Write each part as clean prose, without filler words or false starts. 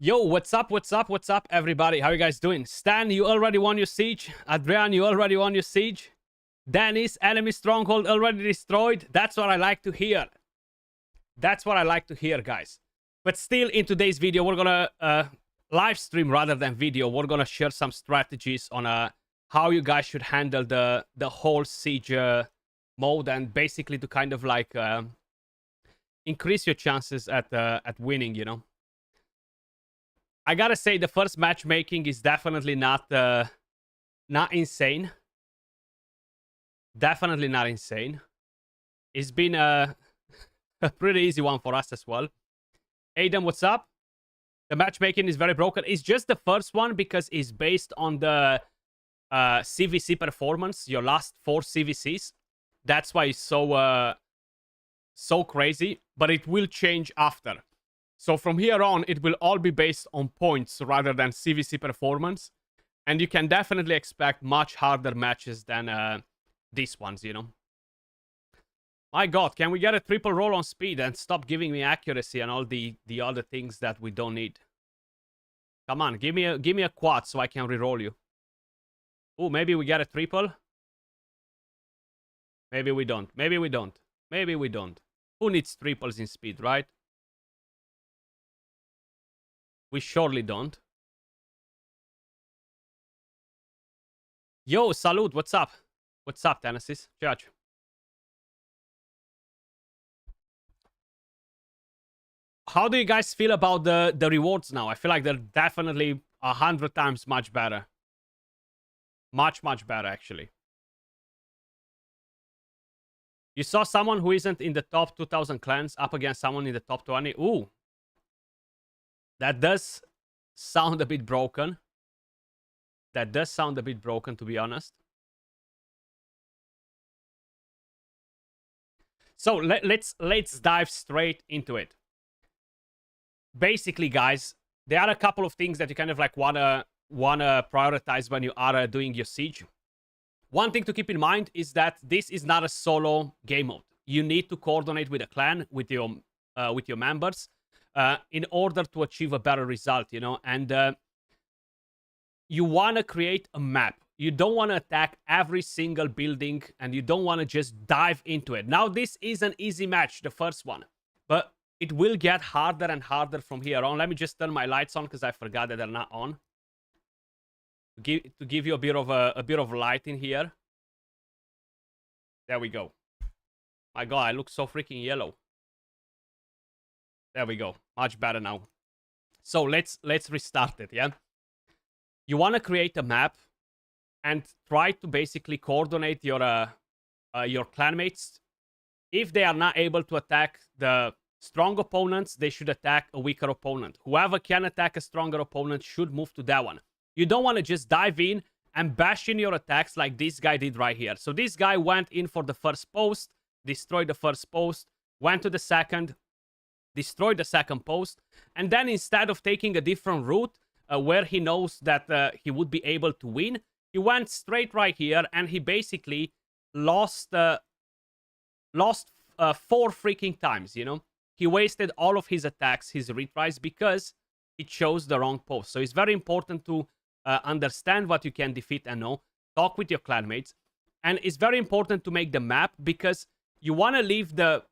Yo, what's up, everybody? How you guys doing? Stan, you already won your siege. Adrian, you already won your siege. Dennis, enemy stronghold already destroyed. That's what I like to hear. That's what I like to hear, guys. But still, in today's video, we're gonna live stream rather than video. We're gonna share some strategies on how you guys should handle the whole siege mode, and basically to kind of like increase your chances at winning, you know. I gotta say, the first matchmaking is definitely not insane. Definitely not insane. It's been a pretty easy one for us as well. Adam, what's up? The matchmaking is very broken. It's just the first one because it's based on the CVC performance, your last 4 CVCs. That's why it's so crazy. But it will change after. So from here on, it will all be based on points rather than CVC performance. And you can definitely expect much harder matches than these ones, you know. My god, can we get a triple roll on speed and stop giving me accuracy and all the other things that we don't need? Come on, give me a quad so I can reroll you. Oh, maybe we get a triple? Maybe we don't. Maybe we don't. Maybe we don't. Who needs triples in speed, right? We surely don't. Yo, salute, what's up? What's up, Tennessee? Judge. How do you guys feel about the rewards now? I feel like they're definitely 100 times much better. Much better, actually. You saw someone who isn't in the top 2,000 clans up against someone in the top 20. Ooh. That does sound a bit broken. That does sound a bit broken, to be honest. So let's dive straight into it. Basically, guys, there are a couple of things that you kind of like wanna prioritize when you are doing your siege. One thing to keep in mind is that this is not a solo game mode. You need to coordinate with a clan, with your members, in order to achieve a better result, you know. And you want to create a map. You don't want to attack every single building, and you don't want to just dive into it. Now, this is an easy match, the first one, but it will get harder and harder from here on. Let me just turn my lights on because I forgot that they're not on. To give you a bit of light in here. There we go. My god, I look so freaking yellow. There we go. Much better now. So let's restart it, yeah? You want to create a map and try to basically coordinate your clanmates. If they are not able to attack the strong opponents, they should attack a weaker opponent. Whoever can attack a stronger opponent should move to that one. You don't want to just dive in and bash in your attacks like this guy did right here. So this guy went in for the first post, destroyed the first post, went to the second, destroyed the second post, and then instead of taking a different route where he knows that he would be able to win, he went straight right here, and he basically lost 4 freaking times, you know. He wasted all of his attacks, his retries, because he chose the wrong post. So it's very important to understand what you can defeat and no. Talk with your clanmates. And it's very important to make the map, because you want to leave the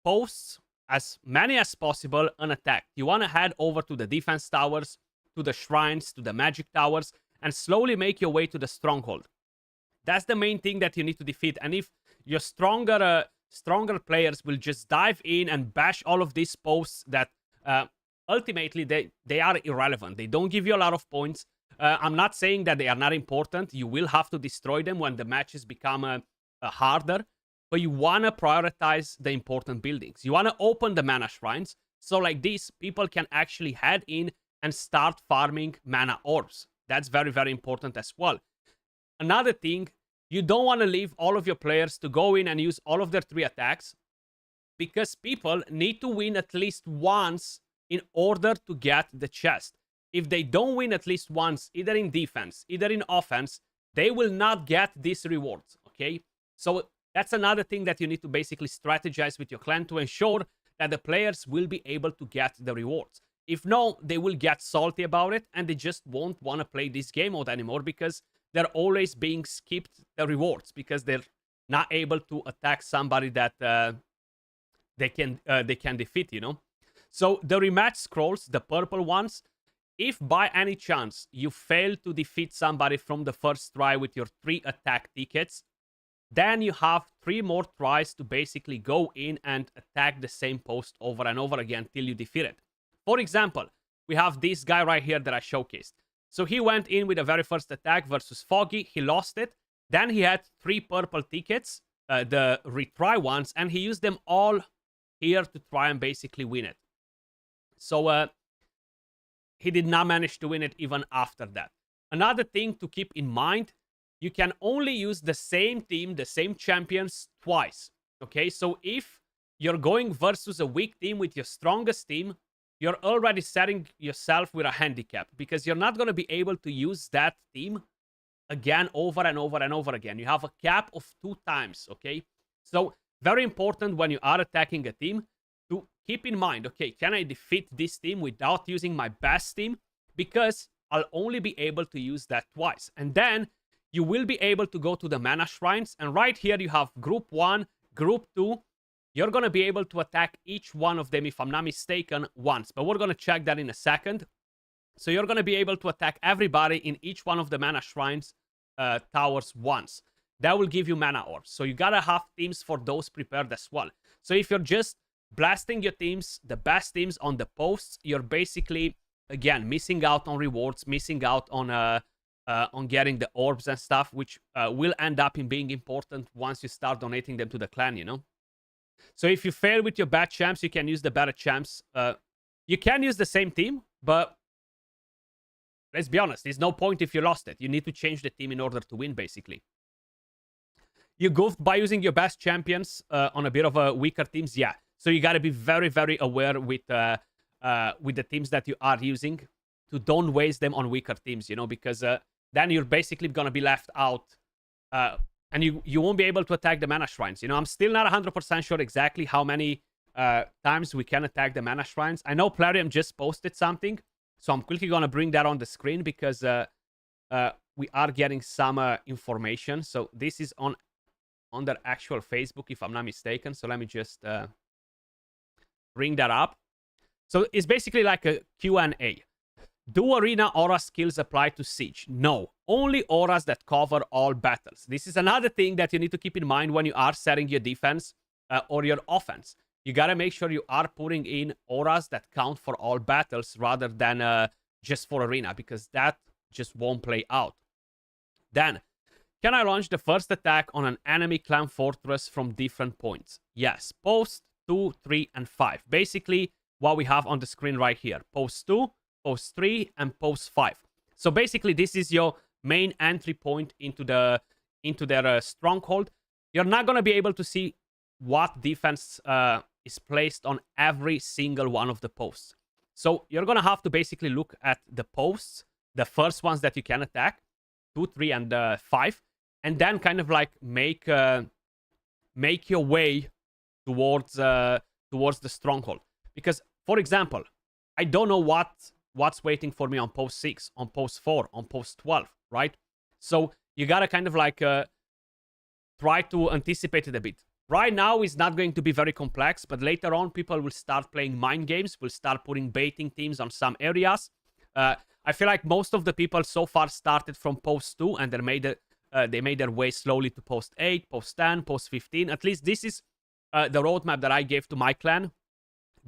posts, as many as possible, unattacked. You want to head over to the defense towers, to the shrines, to the magic towers, and slowly make your way to the stronghold. That's the main thing that you need to defeat. And if your stronger players will just dive in and bash all of these posts that ultimately they are irrelevant. They don't give you a lot of points. I'm not saying that they are not important. You will have to destroy them when the matches become harder. But you want to prioritize the important buildings. You want to open the mana shrines. So like this, people can actually head in and start farming mana orbs. That's very, very important as well. Another thing, you don't want to leave all of your players to go in and use all of their 3 attacks, because people need to win at least once in order to get the chest. If they don't win at least once, either in defense, either in offense, they will not get these rewards, okay? So that's another thing that you need to basically strategize with your clan to ensure that the players will be able to get the rewards. If no, they will get salty about it and they just won't want to play this game mode anymore because they're always being skipped the rewards because they're not able to attack somebody that they can defeat, you know. So the rematch scrolls, the purple ones, if by any chance you fail to defeat somebody from the first try with your 3 attack tickets, then you have 3 more tries to basically go in and attack the same post over and over again till you defeat it. For example, we have this guy right here that I showcased. So he went in with the very first attack versus Foggy. He lost it. Then he had 3 purple tickets, the retry ones, and he used them all here to try and basically win it. So he did not manage to win it even after that. Another thing to keep in mind, you can only use the same team, the same champions twice. Okay, so if you're going versus a weak team with your strongest team, you're already setting yourself with a handicap because you're not going to be able to use that team again over and over and over again. You have a cap of 2 times, okay? So very important when you are attacking a team to keep in mind, okay, can I defeat this team without using my best team? Because I'll only be able to use that twice. And then you will be able to go to the mana shrines. And right here you have group 1, group 2. You're going to be able to attack each one of them, if I'm not mistaken, once. But we're going to check that in a second. So you're going to be able to attack everybody in each one of the mana shrines towers once. That will give you mana orbs. So you got to have teams for those prepared as well. So if you're just blasting your teams, the best teams on the posts, you're basically, again, missing out on rewards, missing out on getting the orbs and stuff, which will end up in being important once you start donating them to the clan, you know? So if you fail with your bad champs, you can use the better champs. You can use the same team, but let's be honest, there's no point if you lost it. You need to change the team in order to win, basically. You goofed by using your best champions on a bit of a weaker teams, yeah. So you got to be very, very aware with the teams that you are using to don't waste them on weaker teams, you know, because then you're basically going to be left out and you won't be able to attack the mana shrines. You know, I'm still not 100% sure exactly how many times we can attack the mana shrines. I know Plarium just posted something, so I'm quickly going to bring that on the screen because we are getting some information. So this is on their actual Facebook, if I'm not mistaken. So let me just bring that up. So it's basically like a Q&A. Do arena aura skills apply to Siege? No, only auras that cover all battles. This is another thing that you need to keep in mind when you are setting your defense or your offense. You gotta make sure you are putting in auras that count for all battles rather than just for arena, because that just won't play out. Then, can I launch the first attack on an enemy clan fortress from different points? Yes, post 2, 3, and 5. Basically, what we have on the screen right here. Post 2, post 3, and post 5. So basically, this is your main entry point into their stronghold. You're not going to be able to see what defense is placed on every single one of the posts. So you're going to have to basically look at the posts, the first ones that you can attack, 2, 3, and 5, and then kind of like make your way towards the stronghold. Because, for example, I don't know what's waiting for me on post 6, on post 4, on post 12, right? So you gotta kind of like try to anticipate it a bit. Right now is not going to be very complex, but later on people will start playing mind games, will start putting baiting teams on some areas. I feel like most of the people so far started from post 2 and they made their way slowly to post 8, post 10, post 15. At least this is the roadmap that I gave to my clan.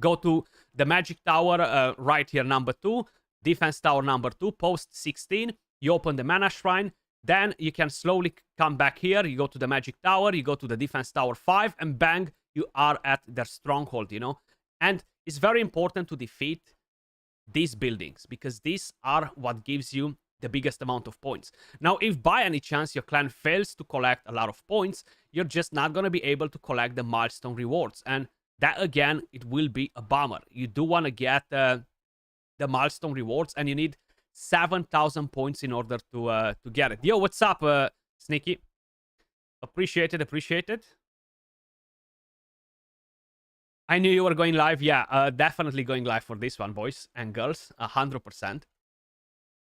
Go to the magic tower right here, number 2. Defense tower number 2, post 16. You open the mana shrine. Then you can slowly come back here. You go to the magic tower. You go to the defense tower 5. And bang, you are at their stronghold, you know. And it's very important to defeat these buildings, because these are what gives you the biggest amount of points. Now, if by any chance your clan fails to collect a lot of points, you're just not going to be able to collect the milestone rewards. And that, again, it will be a bummer. You do want to get the milestone rewards, and you need 7,000 points in order to get it. Yo, what's up, Sneaky? Appreciate it. I knew you were going live. Yeah, definitely going live for this one, boys and girls, 100%.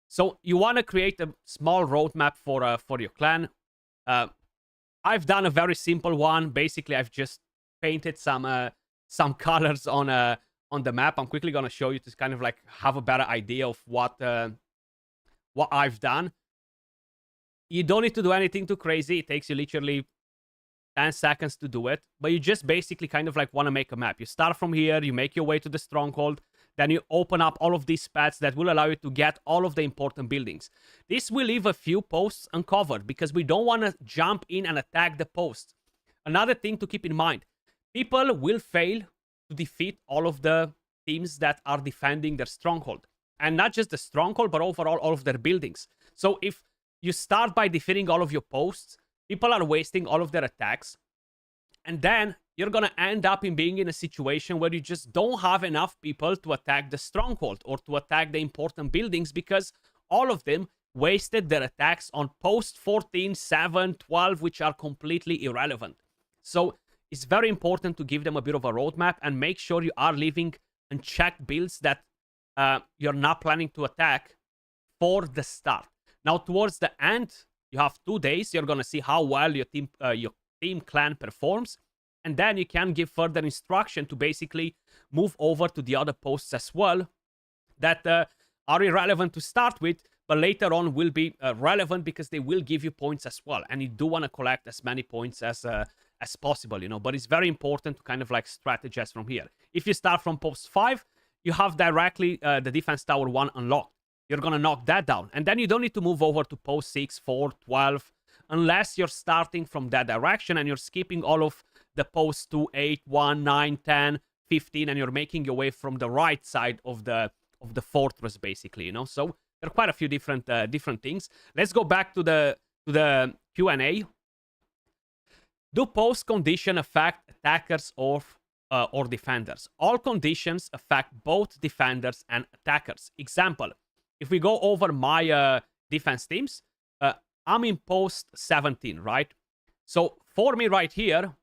So you want to create a small roadmap for your clan. I've done a very simple one. Basically, I've just painted some colors on the map. I'm quickly gonna show you to kind of like have a better idea of what I've done. You don't need to do anything too crazy. It takes you literally 10 seconds to do it, but you just basically kind of like want to make a map. You start from here, you make your way to the Stronghold, then you open up all of these paths that will allow you to get all of the important buildings. This will leave a few posts uncovered because we don't want to jump in and attack the posts. Another thing to keep in mind, people will fail to defeat all of the teams that are defending their Stronghold. And not just the Stronghold, but overall all of their buildings. So if you start by defeating all of your posts, people are wasting all of their attacks. And then you're going to end up in being in a situation where you just don't have enough people to attack the Stronghold or to attack the important buildings because all of them wasted their attacks on post 14, 7, 12, which are completely irrelevant. So it's very important to give them a bit of a roadmap and make sure you are leaving unchecked builds that you're not planning to attack for the start. Now, towards the end, you have 2 days. You're going to see how well your team clan performs. And then you can give further instruction to basically move over to the other posts as well that are irrelevant to start with, but later on will be relevant because they will give you points as well. And you do want to collect as many points as possible, you know. But it's very important to kind of like strategize from here. If you start from post 5, you have directly the defense tower 1 unlocked. You're going to knock that down. And then you don't need to move over to post 6, 4, 12, unless you're starting from that direction and you're skipping all of the posts 2, 8, 1, 9, 10, 15, and you're making your way from the right side of the fortress, basically, you know. So there are quite a few different things. Let's go back to the Q&A. Do post condition affect attackers or defenders? All conditions affect both defenders and attackers. Example, if we go over my defense teams, I'm in post 17, right? So for me right here,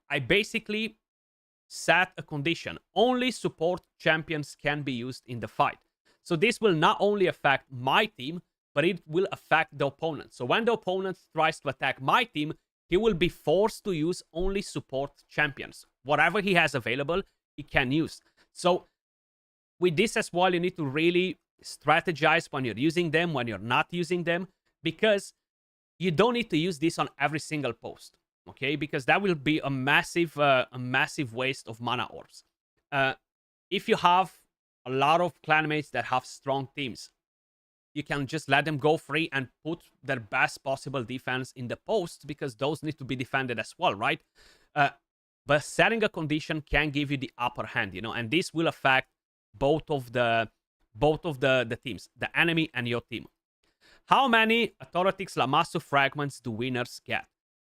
I basically set a condition. Only support champions can be used in the fight. So this will not only affect my team, but it will affect the opponent. So when the opponent tries to attack my team, he will be forced to use only support champions. Whatever he has available, he can use. So with this as well, you need to really strategize when you're using them, when you're not using them, because you don't need to use this on every single post, okay? Because that will be a massive waste of mana orbs. If you have a lot of clanmates that have strong teams, you can just let them go free and put their best possible defense in the posts because those need to be defended as well, right? But setting a condition can give you the upper hand, you know, and this will affect both of the teams, the enemy and your team. How many Authoritics Lamassu fragments do winners get?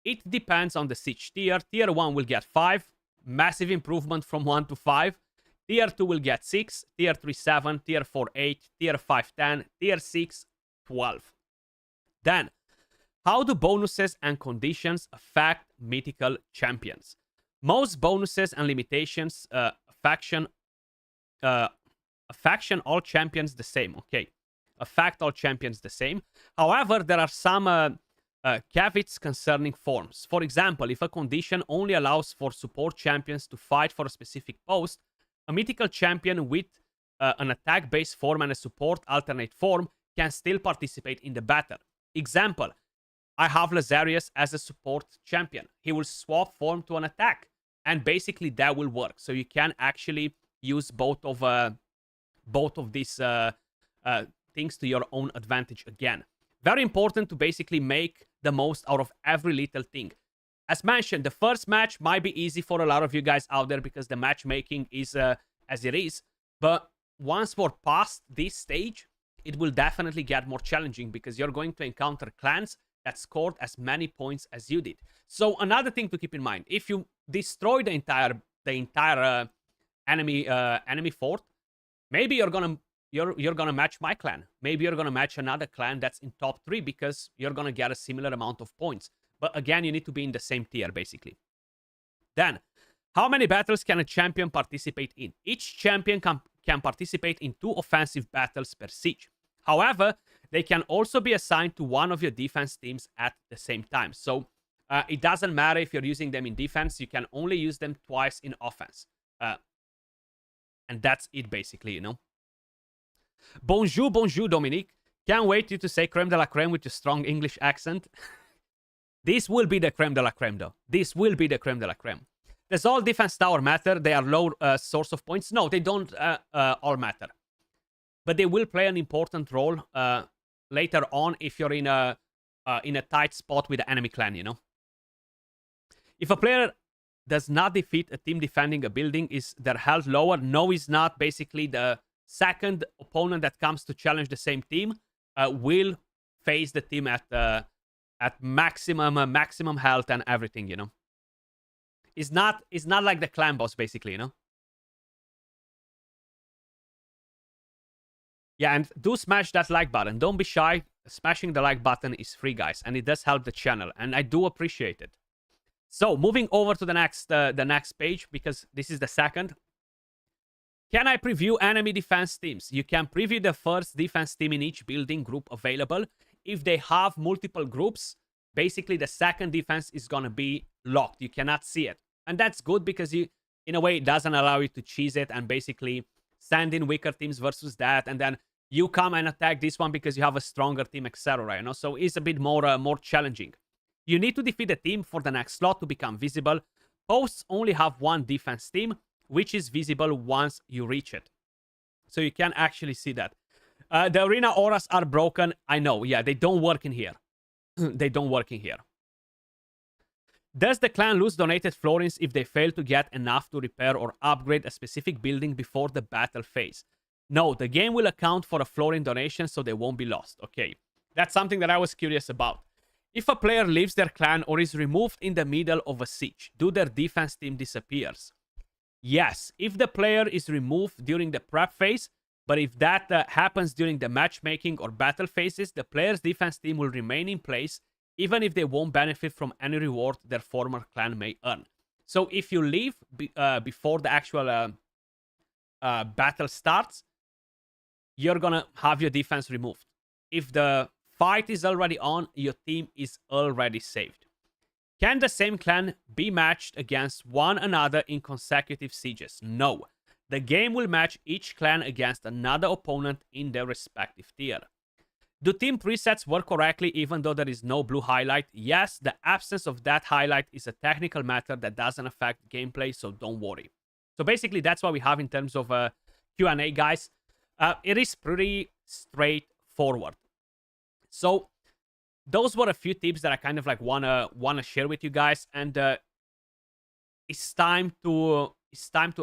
It depends on the siege tier. Tier 1 will get 5, massive improvement from 1 to 5. Tier 2 will get 6, Tier 3 7, Tier 4 8, Tier 5 10, Tier 6 12. Then, how do bonuses and conditions affect mythical champions? Most bonuses and limitations affect all champions the same, okay? Affect all champions the same. However, there are some caveats concerning forms. For example, if a condition only allows for support champions to fight for a specific post, a mythical champion with an attack-based form and a support alternate form can still participate in the battle. Example, I have Lazarius as a support champion. He will swap form to an attack, and basically that will work. So you can actually use both of these things to your own advantage again. Very important to basically make the most out of every little thing. As mentioned, the first match might be easy for a lot of you guys out there because the matchmaking is as it is. But once we're past this stage, it will definitely get more challenging because you're going to encounter clans that scored as many points as you did. So another thing to keep in mind, if you destroy the entire enemy fort, maybe you're gonna match my clan. Maybe you're gonna match another clan that's in top 3 because you're gonna get a similar amount of points. But again, you need to be in the same tier, basically. Then, How many battles can a champion participate in? Each champion can participate in 2 offensive battles per siege. However, they can also be assigned to one of your defense teams at the same time. So it doesn't matter if you're using them in defense. You can only use them twice in offense. And that's it, basically, you know. Bonjour, bonjour, Dominique. Can't wait you to say creme de la creme with your strong English accent. This will be the creme de la creme, though. This will be the creme de la creme. Does all defense tower matter? They are low source of points. No, they don't all matter. But they will play an important role later on if you're in a tight spot with the enemy clan, you know. If a player does not defeat a team defending a building, is their health lower? No, is not. Basically, the second opponent that comes to challenge the same team will face the team at maximum health and everything, you know. It's not like the clan boss, basically, you know. Yeah, and do smash that like button. Don't be shy. Smashing the like button is free, guys, and it does help the channel, and I do appreciate it. So, moving over to the next page, because this is the second. Can I preview enemy defense teams? You can preview the first defense team in each building group available. If they have multiple groups, basically the second defense is going to be locked. You cannot see it. And that's good because in a way, it doesn't allow you to cheese it and basically send in weaker teams versus that. And then you come and attack this one because you have a stronger team, etc. You know? So it's a bit more challenging. You need to defeat a team for the next slot to become visible. Posts only have one defense team, which is visible once you reach it. So you can actually see that. The arena auras are broken. I know. Yeah, they don't work in here. They don't work in here. Does the clan lose donated florins if they fail to get enough to repair or upgrade a specific building before the battle phase? No, the game will account for a florin donation, so they won't be lost. Okay, that's something that I was curious about. If a player leaves their clan or is removed in the middle of a siege, do their defense team disappears? Yes, if the player is removed during the prep phase, but if that happens during the matchmaking or battle phases, the player's defense team will remain in place, even if they won't benefit from any reward their former clan may earn. So if you leave before the actual battle starts, you're gonna have your defense removed. If the fight is already on, your team is already saved. Can the same clan be matched against one another in consecutive sieges? No. The game will match each clan against another opponent in their respective tier. Do team presets work correctly even though there is no blue highlight? Yes, the absence of that highlight is a technical matter that doesn't affect gameplay, so don't worry. So basically, that's what we have in terms of Q&A, guys. It is pretty straightforward. So those were a few tips that I kind of like wanna share with you guys, and it's time to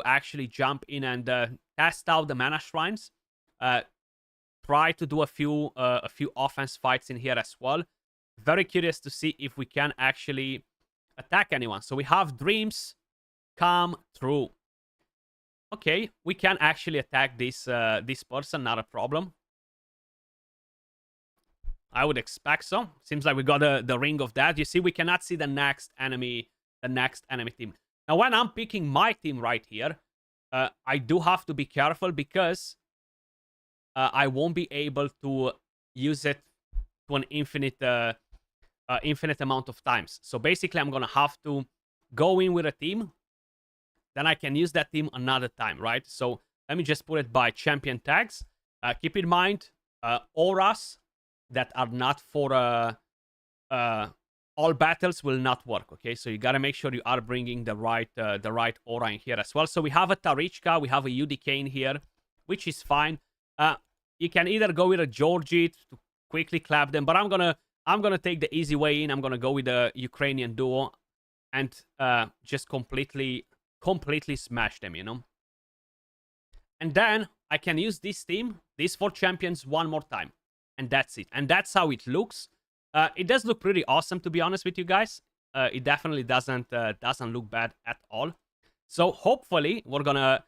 actually jump in and test out the mana shrines. Try to do a few offense fights in here as well. Very curious to see if we can actually attack anyone. So we have dreams come true. Okay, we can actually attack this person, not a problem. I would expect so. Seems like we got the ring of that. You see, we cannot see the next enemy team. Now, when I'm picking my team right here, I do have to be careful because I won't be able to use it to an infinite amount of times. So basically, I'm gonna have to go in with a team, then I can use that team another time, right? So let me just put it by champion tags. Keep in mind, auras that are not for all battles will not work. Okay, so you gotta make sure you are bringing the right aura in here as well. So we have a Tarichka, we have a UDK in here, which is fine. You can either go with a Georgie to quickly clap them, but I'm gonna take the easy way in. I'm gonna go with the Ukrainian duo and just completely smash them, you know. And then I can use this team, these 4 champions, one more time, and that's it. And that's how it looks. It does look pretty awesome, to be honest with you guys. It definitely doesn't look bad at all. So hopefully we're gonna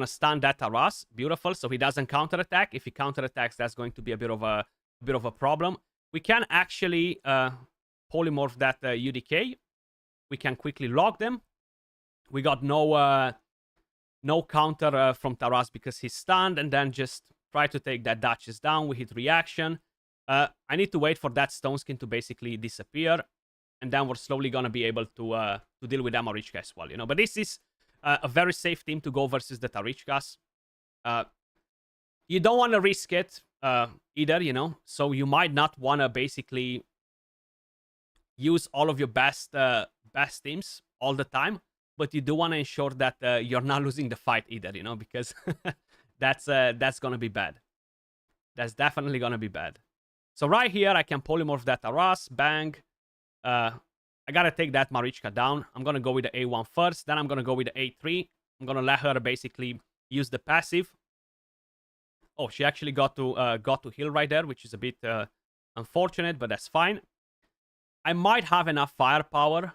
stun that Taras. Beautiful. So he doesn't counterattack. If he counterattacks, that's going to be a bit of a problem. We can actually polymorph that UDK. We can quickly lock them. We got no counter from Taras because he's stunned, and then just try to take that Duchess down. We hit reaction. I need to wait for that Stone Skin to basically disappear, and then we're slowly gonna be able to deal with Amarichka as well, you know. But this is a very safe team to go versus the Tarichkas. You don't want to risk it either, you know. So you might not want to basically use all of your best teams all the time, but you do want to ensure that you're not losing the fight either, you know, because that's gonna be bad. That's definitely gonna be bad. So right here, I can polymorph that Taras, bang. I gotta take that Marichka down. I'm gonna go with the A1 first, then I'm gonna go with the A3. I'm gonna let her basically use the passive. Oh, she actually got to heal right there, which is a bit unfortunate, but that's fine. I might have enough firepower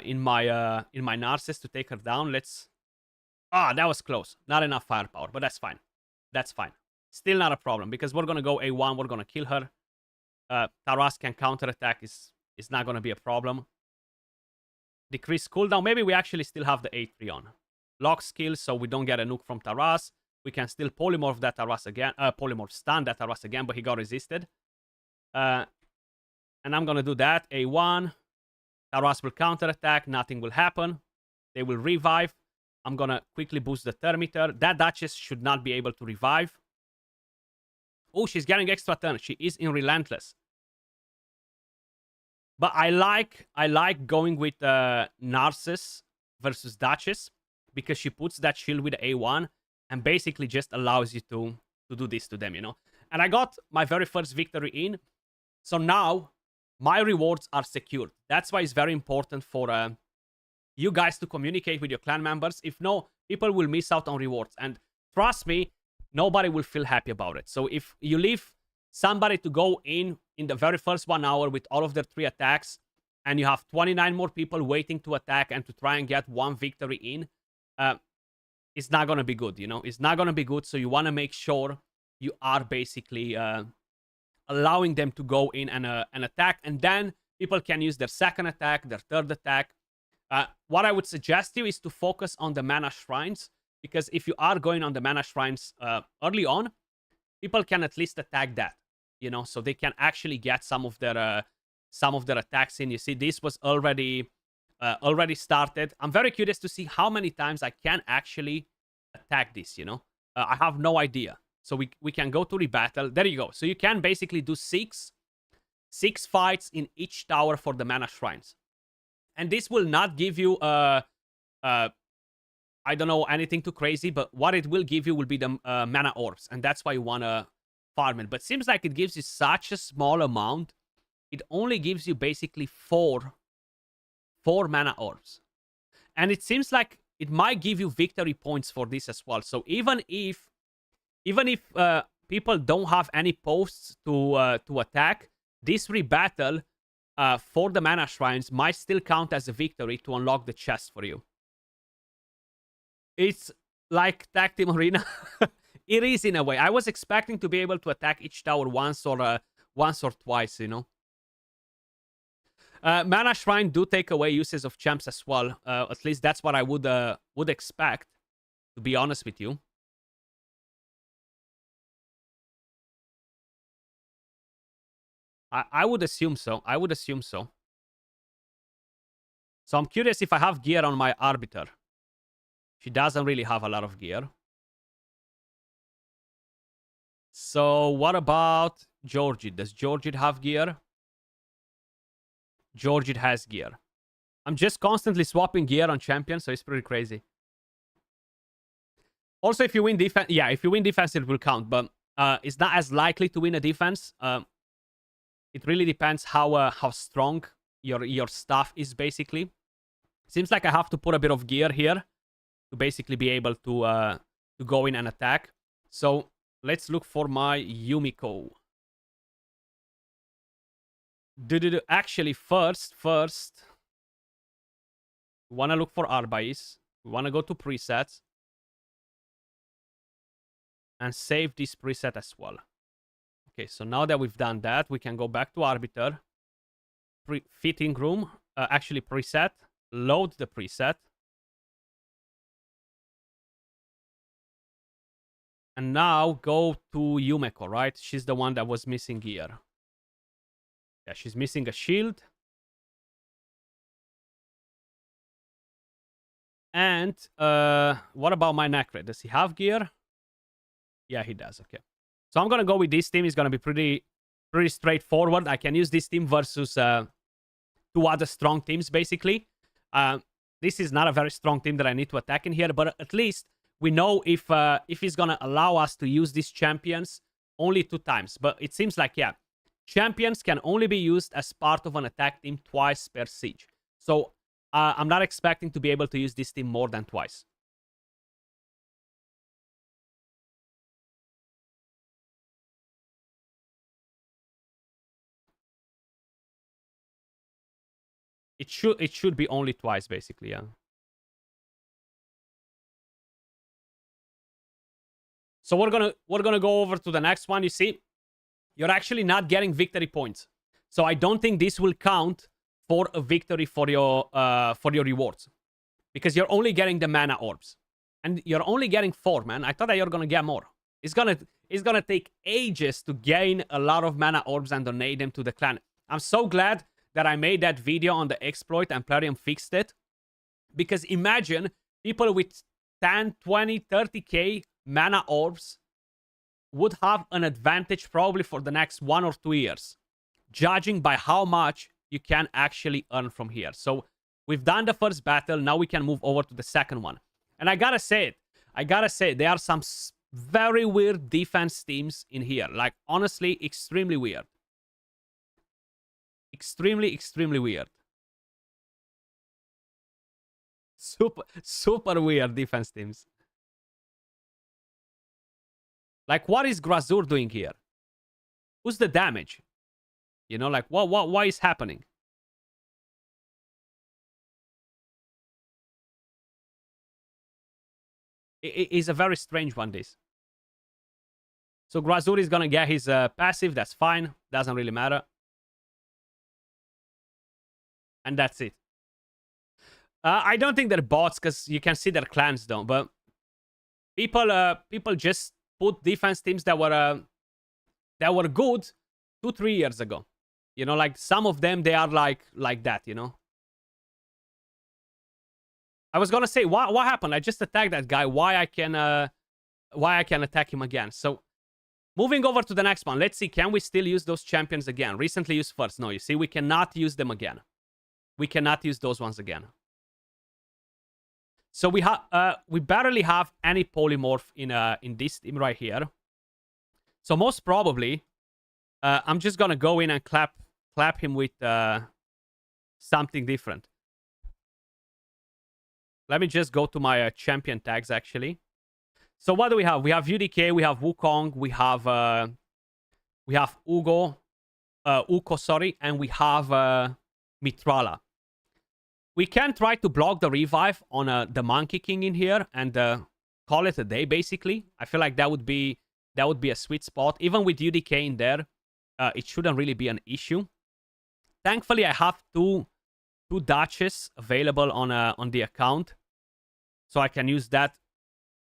in my Narcissus to take her down. Let's. That was close. Not enough firepower, but that's fine. That's fine. Still not a problem because we're gonna go A1. We're gonna kill her. Taras can counterattack. Is not gonna be a problem. Decrease cooldown. Maybe we actually still have the A3 on. Lock skill, so we don't get a nuke from Taras. We can still polymorph that Taras again. Polymorph stun that Taras again, but he got resisted. And I'm gonna do that. A1. Taras will counterattack. Nothing will happen. They will revive. I'm gonna quickly boost the Thermitter. That Duchess should not be able to revive. Oh, she's getting extra turn. She is in Relentless. But I like going with Narcissus versus Duchess because she puts that shield with A1 and basically just allows you to do this to them, you know. And I got my very first victory in. So now my rewards are secured. That's why it's very important for you guys to communicate with your clan members. If no, people will miss out on rewards. And trust me, nobody will feel happy about it. So if you leave somebody to go in the very first 1 hour with all of their 3 attacks, and you have 29 more people waiting to attack and to try and get 1 victory in, it's not going to be good, you know? It's not going to be good, so you want to make sure you are basically allowing them to go in and attack, and then people can use their second attack, their third attack. What I would suggest you is to focus on the mana shrines, because if you are going on the mana shrines early on, people can at least attack that, you know, so they can actually get some of their attacks in. You see, this was already started. I'm very curious to see how many times I can actually attack this, you know. I have no idea. So we can go to rebattle. There you go. So you can basically do six fights in each tower for the mana shrines. And this will not give you I don't know, anything too crazy, but what it will give you will be the mana orbs, and that's why you want to farm it. But seems like it gives you such a small amount. It only gives you basically four mana orbs. And it seems like it might give you victory points for this as well. So even if people don't have any posts to attack, this rebattle for the mana shrines might still count as a victory to unlock the chest for you. It's like Tag Team Arena. It is in a way. I was expecting to be able to attack each tower once or twice, you know. Mana Shrine do take away uses of champs as well. At least that's what I would expect, to be honest with you. I would assume so. I would assume so. So I'm curious if I have gear on my Arbiter. She doesn't really have a lot of gear. So what about Georgid? Does Georgid have gear? Georgid has gear. I'm just constantly swapping gear on champions, so it's pretty crazy. Also, if you win defense, yeah, if you win defense, it will count, but it's not as likely to win a defense. It really depends how strong your staff is, basically. Seems like I have to put a bit of gear here to basically be able to go in and attack. So let's look for my Yumiko. Actually, first, we want to look for Arbais. We want to go to presets and save this preset as well. Okay, so now that we've done that, we can go back to Arbiter. Fitting room, actually preset. load the preset. And now go to Yumeko, right? She's the one that was missing gear. Yeah, she's missing a shield. And what about my Necret? Does he have gear? Yeah, he does. Okay. So I'm going to go with this team. It's going to be pretty straightforward. I can use this team versus two other strong teams, basically. This is not a very strong team that I need to attack in here, but at least we know if he's going to allow us to use these champions only 2 times. But it seems like, yeah, champions can only be used as part of an attack team twice per siege. So I'm not expecting to be able to use this team more than twice. It should be only twice, basically, yeah. So we're gonna go over to the next one. You see, you're actually not getting victory points. So I don't think this will count for a victory for your rewards. Because you're only getting the mana orbs. And you're only getting 4, man. I thought that you're gonna get more. It's gonna take ages to gain a lot of mana orbs and donate them to the clan. I'm so glad that I made that video on the exploit and Plarium fixed it. Because imagine people with 10, 20, 30k mana orbs would have an advantage probably for the next 1 or 2 years, judging by how much you can actually earn from here. So we've done the first battle. Now we can move over to the second one. And I gotta say there are some very weird defense teams in here. Like, honestly, extremely weird. Extremely weird. Super weird defense teams. Like, what is Grazur doing here? Who's the damage? You know, like, what is happening? It is a very strange one, this. So Grazur is gonna get his passive. That's fine. Doesn't really matter. And that's it. I don't think they're bots, because you can see their clans don't. But people just put defense teams that were good 2-3 years ago. You know, like, some of them, they are like that, you know. I was gonna say, what happened? I just attacked that guy. Why I can attack him again? So moving over to the next one. Let's see, can we still use those champions again? Recently used first. No, you see, we cannot use them again. We cannot use those ones again. So we barely have any polymorph in this team right here. So most probably, I'm just gonna go in and clap him with something different. Let me just go to my champion tags, actually. So what do we have? We have UDK, we have Wukong, we have Uko, sorry, and we have Mitrala. We can try to block the revive on the Monkey King in here and call it a day, basically. I feel like that would be a sweet spot. Even with UDK in there, it shouldn't really be an issue. Thankfully, I have two Duchess available on the account, so I can use that.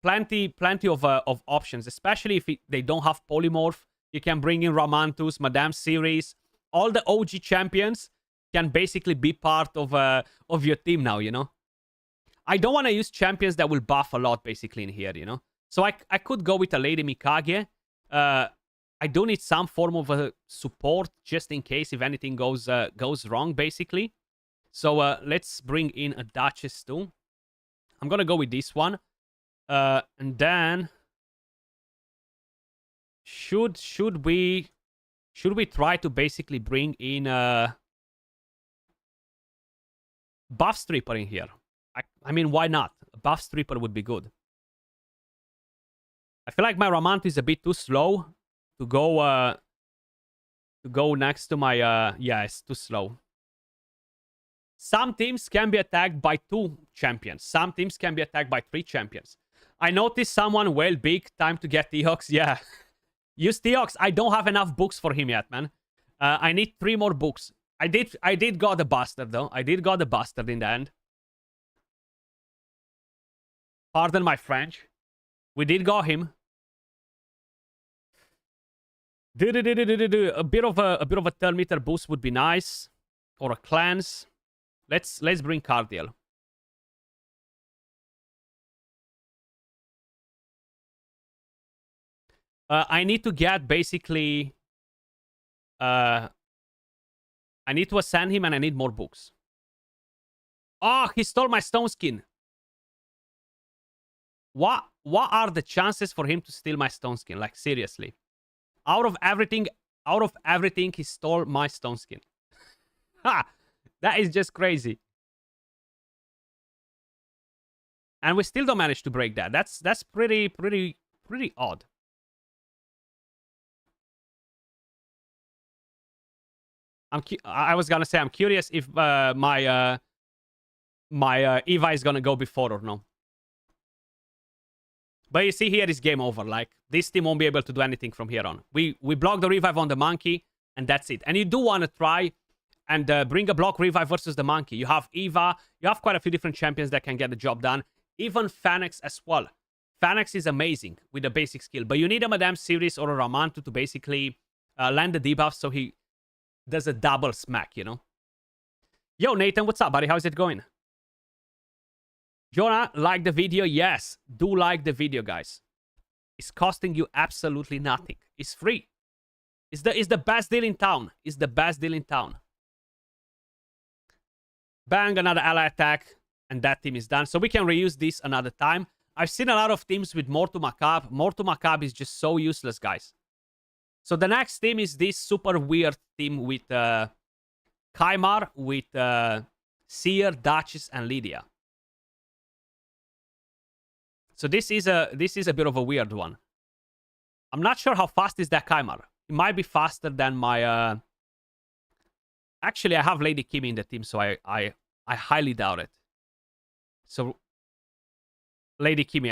Plenty of options, especially if they don't have polymorph. You can bring in Ramantus, Madame Series, all the OG champions can basically be part of your team now, you know. I don't want to use champions that will buff a lot, basically, in here, you know. So I could go with a Lady Mikage. I do need some form of a support just in case if anything goes wrong, basically. So let's bring in a Duchess too. I'm gonna go with this one, and then should we try to basically bring in Buff Stripper in here? I mean, why not? A Buff Stripper would be good. I feel like my Ramantu is a bit too slow to go next to my yeah, it's too slow. Some teams can be attacked by 2 champions. Some teams can be attacked by 3 champions. I noticed someone well big. Time to get Theox. Yeah. Use Theox. I don't have enough books for him yet, man. I need 3 more books. I did got the bastard, though. I did got the bastard in the end. Pardon my French. We did got him. A bit of a turn meter boost would be nice, or a cleanse. Let's bring Cardiel. I need to get basically. I need to ascend him, and I need more books. Oh, he stole my stone skin. What are the chances for him to steal my stone skin? Like, seriously. Out of everything, he stole my stone skin. Ha! That is just crazy. And we still don't manage to break that. That's pretty odd. I was gonna say, I'm curious if my Eva is gonna go before or no. But you see here is game over. Like, this team won't be able to do anything from here on. We block the revive on the monkey, and that's it. And you do want to try and bring a block revive versus the monkey. You have Eva. You have quite a few different champions that can get the job done. Even Phoenix as well. Phoenix is amazing with the basic skill. But you need a Madame Series or a Ramantu to basically land the debuff so he does a double smack, you know? Yo, Nathan, what's up, buddy? How's it going? Jonah, like the video? Yes, do like the video, guys. It's costing you absolutely nothing. It's free. It's the best deal in town. It's the best deal in town. Bang, another ally attack, and that team is done. So we can reuse this another time. I've seen a lot of teams with Mortu Macab. Mortu Macab is just so useless, guys. So the next team is this super weird team with Kaimar, with Seer, Duchess, and Lydia. So this is a bit of a weird one. I'm not sure how fast is that Kaimar. It might be faster than my... Actually, I have Lady Kimi in the team, so I highly doubt it. So Lady Kimi,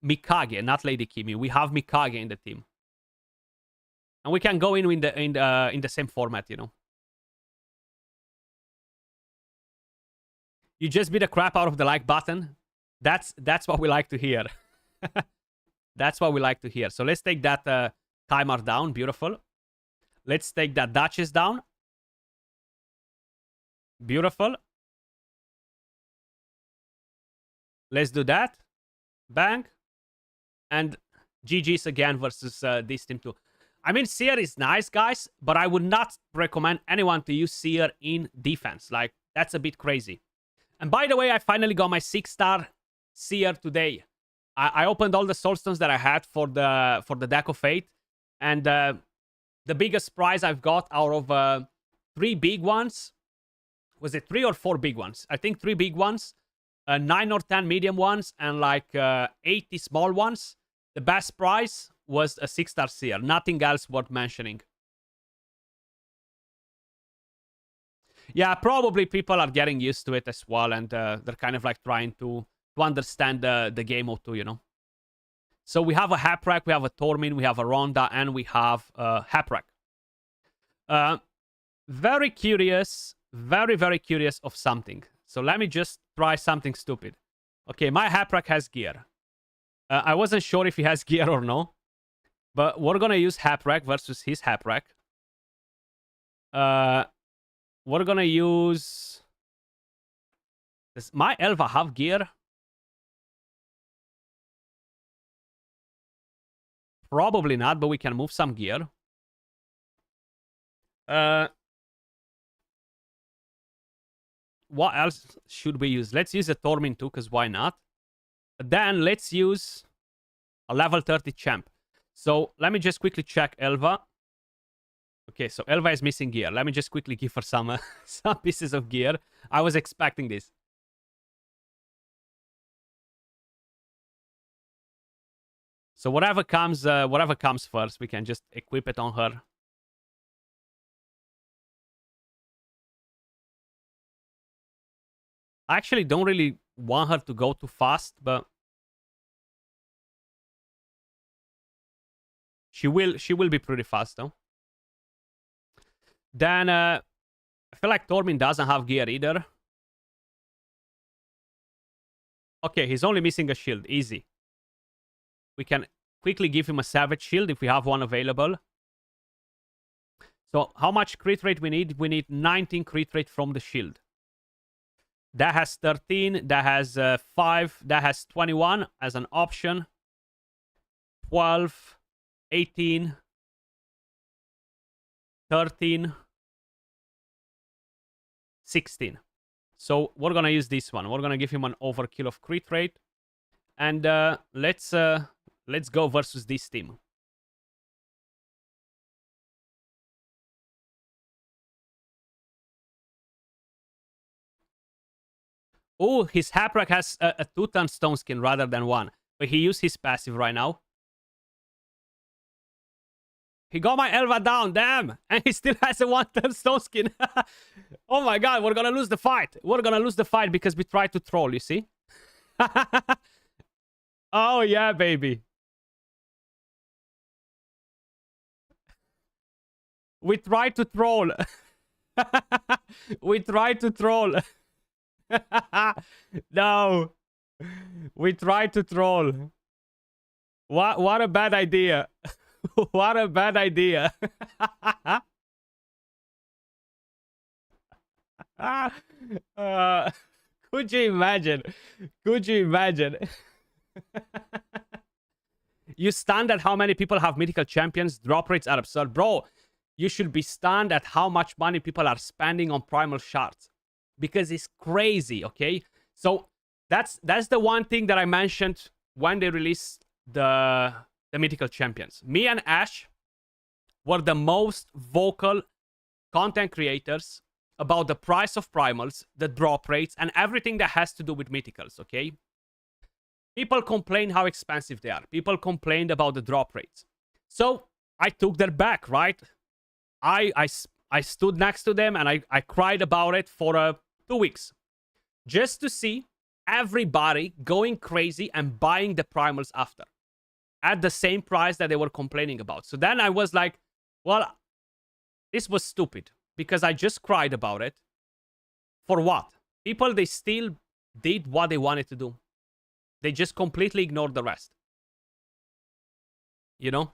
Mikage, not Lady Kimi. We have Mikage in the team, and we can go in the same format, you know. You just beat the crap out of the like button. That's what we like to hear. That's what we like to hear. So let's take that timer down. Beautiful. Let's take that Duchess down. Beautiful. Let's do that. Bang. And GG's again versus this team too. I mean, Seer is nice, guys, but I would not recommend anyone to use Seer in defense. Like, that's a bit crazy. And by the way, I finally got my 6-star Seer today. I opened all the soulstones that I had for the Deck of Fate, and the biggest prize I've got out of 3 big ones. Was it 3 or 4 big ones? I think 3 big ones, 9 or 10 medium ones, and like 80 small ones. The best prize was a 6-star Seer. Nothing else worth mentioning. Yeah, probably people are getting used to it as well, and they're kind of like trying to understand the game or two, you know. So we have a Haprak, we have a Tormin, we have a Ronda, and we have a Haprak. Very curious, very curious of something. So let me just try something stupid. Okay, my Haprak has gear. I wasn't sure if he has gear or no, but we're gonna use Haprak versus his Haprak. We're gonna use... Does my Elva have gear? Probably not, but we can move some gear. What else should we use? Let's use a Tormin too, because why not? Then let's use a level 30 champ. So let me just quickly check Elva. Okay, so Elva is missing gear. Let me just quickly give her some some pieces of gear. I was expecting this. So whatever comes first, we can just equip it on her. I actually don't really want her to go too fast, but she will be pretty fast though. Then I feel like Tormin doesn't have gear either. Okay, he's only missing a shield. Easy. We can quickly give him a Savage Shield if we have one available. So how much crit rate we need? We need 19 crit rate from the shield. That has 13. That has 5. That has 21 as an option. 12, 18, 13, 16. So we're going to use this one. We're going to give him an overkill of crit rate. And let's go versus this team. Oh, his Haprack has a 2-turn Stone Skin rather than 1. But he used his passive right now. He got my Elva down, damn! And he still has a 1-turn Stone Skin. Oh my god, we're gonna lose the fight. We're gonna lose the fight because we tried to troll, you see? Oh yeah, baby. We tried to troll. We tried to troll. No. We tried to troll. What a bad idea. What a bad idea. Could you imagine? Could you imagine? You stunned at how many people have mythical champions. Drop rates are absurd. Bro, you should be stunned at how much money people are spending on primal shards. Because it's crazy, okay? So that's the one thing that I mentioned when they released the mythical champions. Me and Ash were the most vocal content creators about the price of primals, the drop rates, and everything that has to do with mythicals, okay? People complain how expensive they are. People complained about the drop rates. So I took their back, right? I stood next to them and I cried about it for 2 weeks. Just to see everybody going crazy and buying the primals after. At the same price that they were complaining about. So then I was like, well, this was stupid. Because I just cried about it. For what? People, they still did what they wanted to do. They just completely ignored the rest. You know?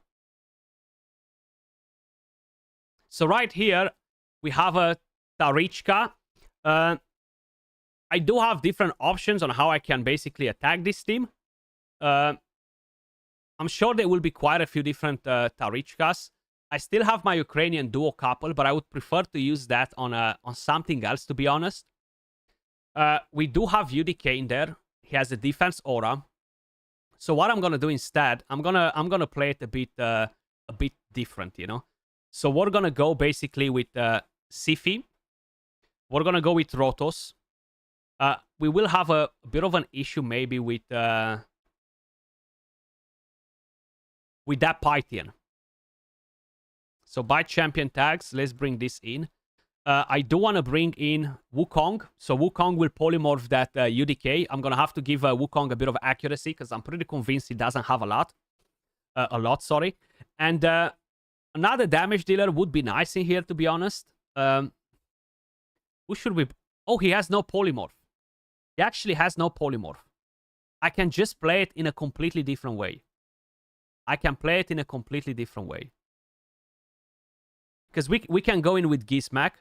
So right here, we have a Tarichka. I do have different options on how I can basically attack this team. I'm sure there will be quite a few different Tarichkas. I still have my Ukrainian duo couple, but I would prefer to use that on something else, to be honest. We do have UDK in there. He has a defense aura. So what I'm gonna do instead, I'm gonna play it a bit different, you know. So we're gonna go basically with Sifi. We're gonna go with Rotos. We will have a bit of an issue maybe with that Pythian. So by champion tags, let's bring this in. I do want to bring in Wukong. So Wukong will polymorph that UDK. I'm going to have to give Wukong a bit of accuracy because I'm pretty convinced he doesn't have a lot. Sorry. And another damage dealer would be nice in here, to be honest. Who should we... Oh, he has no polymorph. He actually has no polymorph. I can just play it in a completely different way. Because we can go in with Gizmak.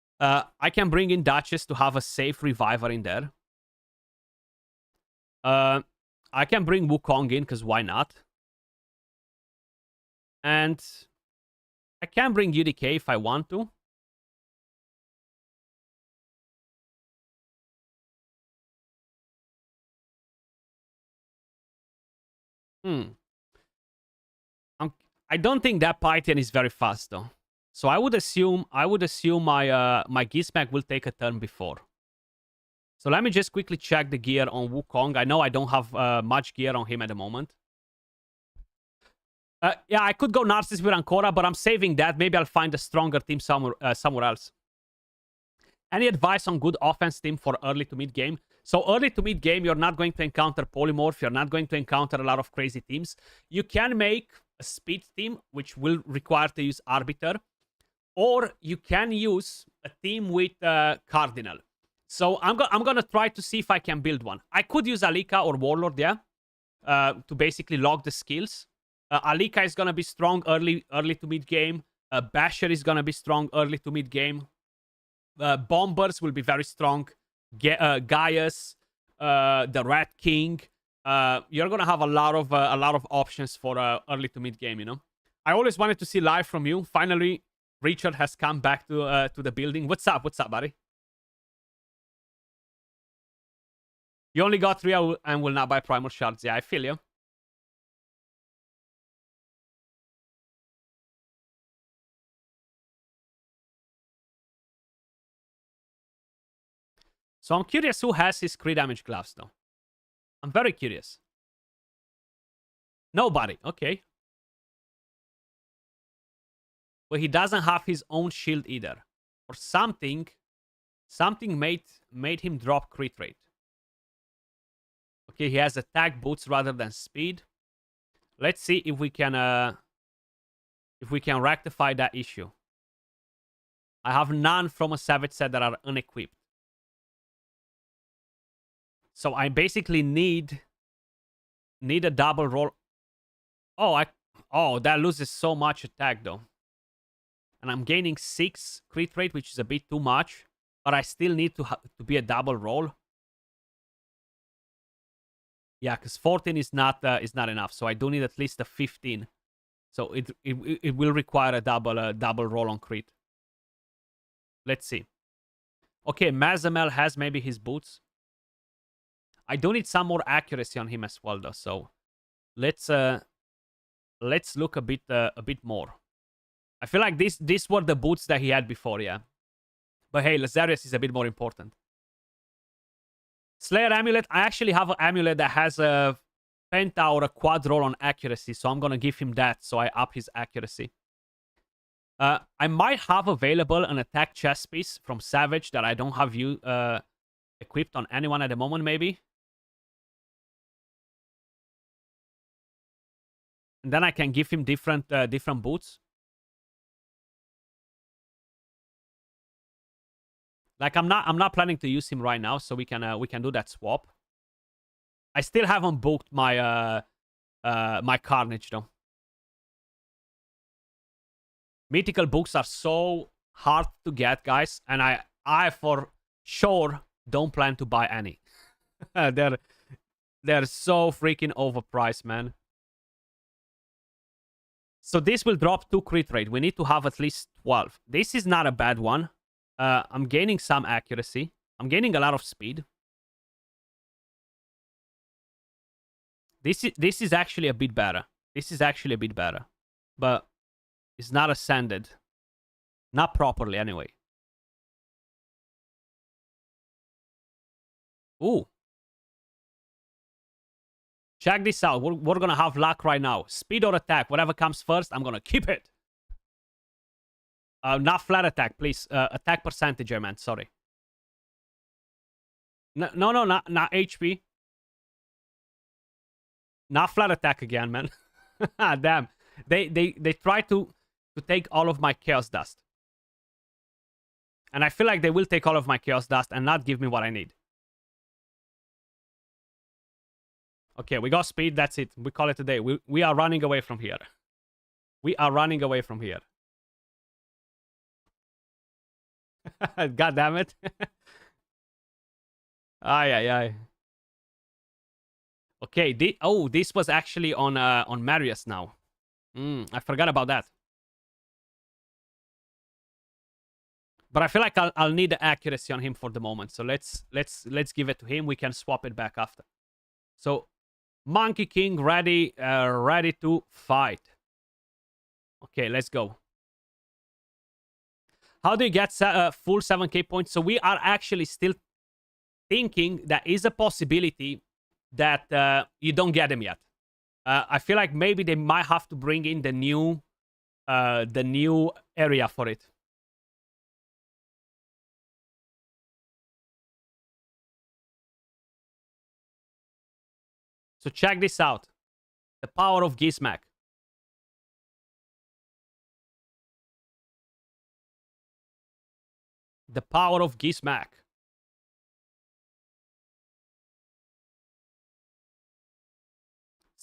I can bring in Duchess to have a safe reviver in there. I can bring Wukong in, because why not? And I can bring UDK if I want to. I don't think that Python is very fast though. So I would assume my Gizmak will take a turn before. So let me just quickly check the gear on Wukong. I know I don't have much gear on him at the moment. Yeah, I could go Narcissus with Ancora, but I'm saving that. Maybe I'll find a stronger team somewhere else. Any advice on good offense team for early to mid game? So early to mid game, you're not going to encounter Polymorph. You're not going to encounter a lot of crazy teams. You can make a speed team, which will require to use Arbiter. Or you can use a team with Cardinal. So I'm gonna try to see if I can build one. I could use Alika or Warlord, yeah, to basically lock the skills. Alika is gonna be strong early to mid game. Basher is gonna be strong early to mid game. Bombers will be very strong. Gaius, the Rat King. You're gonna have a lot of options for early to mid game. You know, I always wanted to see live from you. Finally, Richard has come back to the building. What's up? What's up, buddy? You only got 3 and will not buy primal shards. Yeah, I feel you. So I'm curious who has his crit damage gloves, though. I'm very curious. Nobody. Okay. But he doesn't have his own shield either. Or something made him drop crit rate. Okay, he has attack boots rather than speed. Let's see if we can rectify that issue. I have none from a Savage set that are unequipped. So I basically need a double roll. Oh, that loses so much attack though. And I'm gaining 6 crit rate, which is a bit too much. But I still need to be a double roll. Yeah, because 14 is not enough. So I do need at least a 15. So it will require a double roll on crit. Let's see. Okay, Mazamel has maybe his boots. I do need some more accuracy on him as well, though. So let's look a bit more. I feel like these were the boots that he had before, yeah. But hey, Lazarius is a bit more important. Slayer Amulet. I actually have an amulet that has a penta or a quad roll on accuracy, so I'm gonna give him that so I up his accuracy. I might have available an attack chest piece from Savage that I don't have equipped on anyone at the moment, maybe. And then I can give him different boots. Like I'm not planning to use him right now, so we can do that swap. I still haven't booked my my Carnage though. Mythical books are so hard to get, guys, and I for sure don't plan to buy any. they're so freaking overpriced, man. So this will drop 2 crit rate. We need to have at least 12. This is not a bad one. I'm gaining some accuracy. I'm gaining a lot of speed. This is actually a bit better. This is actually a bit better. But it's not ascended. Not properly, anyway. Ooh. Check this out. We're gonna have luck right now. Speed or attack. Whatever comes first, I'm gonna keep it. Not flat attack, please. Attack percentage, I meant. Sorry. No, not HP. Not flat attack again, man. Damn. They try to take all of my Chaos Dust. And I feel like they will take all of my Chaos Dust and not give me what I need. Okay, we got speed. That's it. We call it a day. We are running away from here. We are running away from here. God damn it. Ay. Okay, this was actually on Marius now. I forgot about that. But I feel like I'll need the accuracy on him for the moment. So let's give it to him. We can swap it back after. So Monkey King ready to fight. Okay, let's go. How do you get full 7k points? So we are actually still thinking there is a possibility that you don't get them yet. I feel like maybe they might have to bring in the new area for it. So check this out. The power of Gizmak. The power of Gizmak.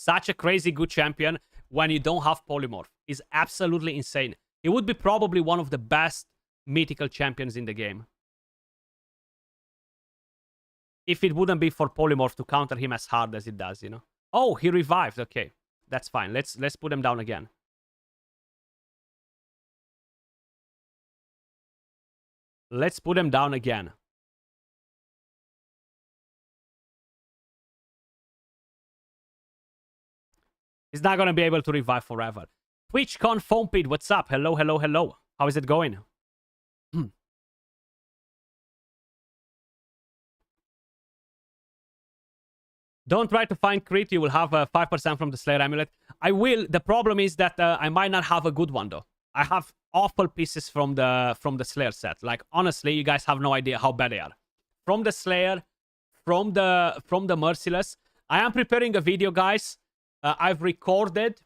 such a crazy good champion when you don't have polymorph. Is absolutely insane. He would be probably one of the best mythical champions in the game. If it wouldn't be for polymorph to counter him as hard as it does, you know. Oh, he revived. Okay, that's fine. Let's put him down again. Let's put him down again. He's not gonna be able to revive forever. TwitchCon Foampit, what's up? Hello, hello, hello. How is it going? Don't try to find crit. You will have 5% from the Slayer Amulet. I will. The problem is that I might not have a good one, though. I have awful pieces from the Slayer set. Like, honestly, you guys have no idea how bad they are. From the Slayer, from the Merciless. I am preparing a video, guys. I've recorded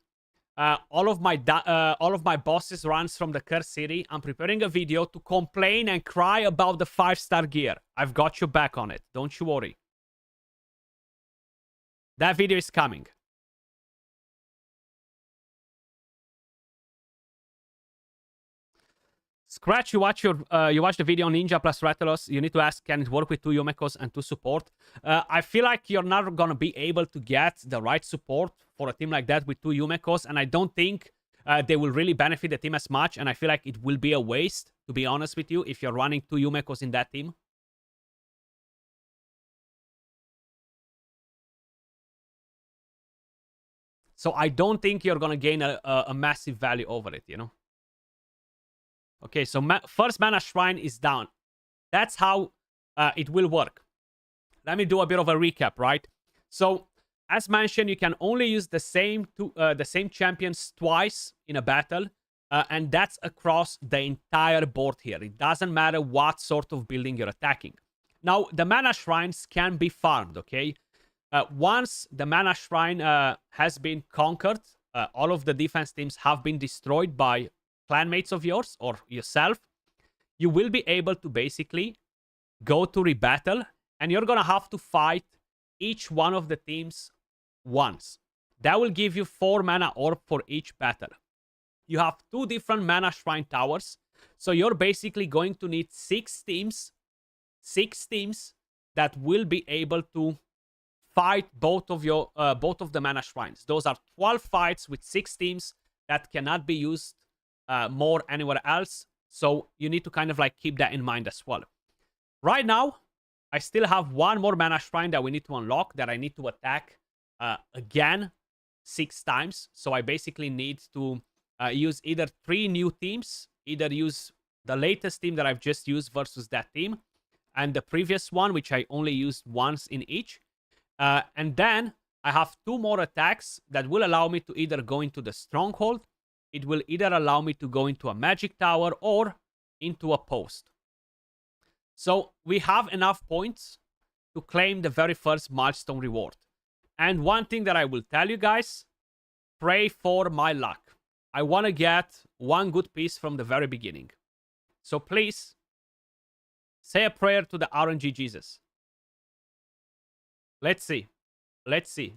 all of my bosses runs from the Curse City. I'm preparing a video to complain and cry about the 5-star gear. I've got your back on it. Don't you worry. That video is coming. Skratch, you watch the video on Ninja plus Rathalos. You need to ask, can it work with 2 Yumekos and 2 support? I feel like you're not gonna be able to get the right support for a team like that with 2 Yumekos, and I don't think they will really benefit the team as much, and I feel like it will be a waste, to be honest with you, if you're running 2 Yumekos in that team. So I don't think you're gonna gain a massive value over it, you know? Okay, so first mana shrine is down. That's how it will work. Let me do a bit of a recap, right? So, as mentioned, you can only use the same champions twice in a battle, and that's across the entire board here. It doesn't matter what sort of building you're attacking. Now, the mana shrines can be farmed, okay? Once the mana shrine has been conquered, all of the defense teams have been destroyed by clanmates of yours or yourself, you will be able to basically go to rebattle, and you're gonna have to fight each one of the teams once. That will give you 4 mana orb for each battle. You have 2 different mana shrine towers, so you're basically going to need 6 teams that will be able to fight both of the mana shrines. Those are 12 fights with 6 teams that cannot be used more anywhere else. So you need to kind of like keep that in mind as well. Right now, I still have 1 more mana shrine that we need to unlock that I need to attack again 6 times. So I basically need to use either 3 new teams, either use the latest team that I've just used versus that team, and the previous one, which I only used once in each. And then I have 2 more attacks that will allow me to either go into the Stronghold, it will either allow me to go into a Magic Tower or into a post. So we have enough points to claim the very first milestone reward. And one thing that I will tell you guys, pray for my luck. I want to get 1 good piece from the very beginning. So please, say a prayer to the RNG Jesus. Let's see. Let's see.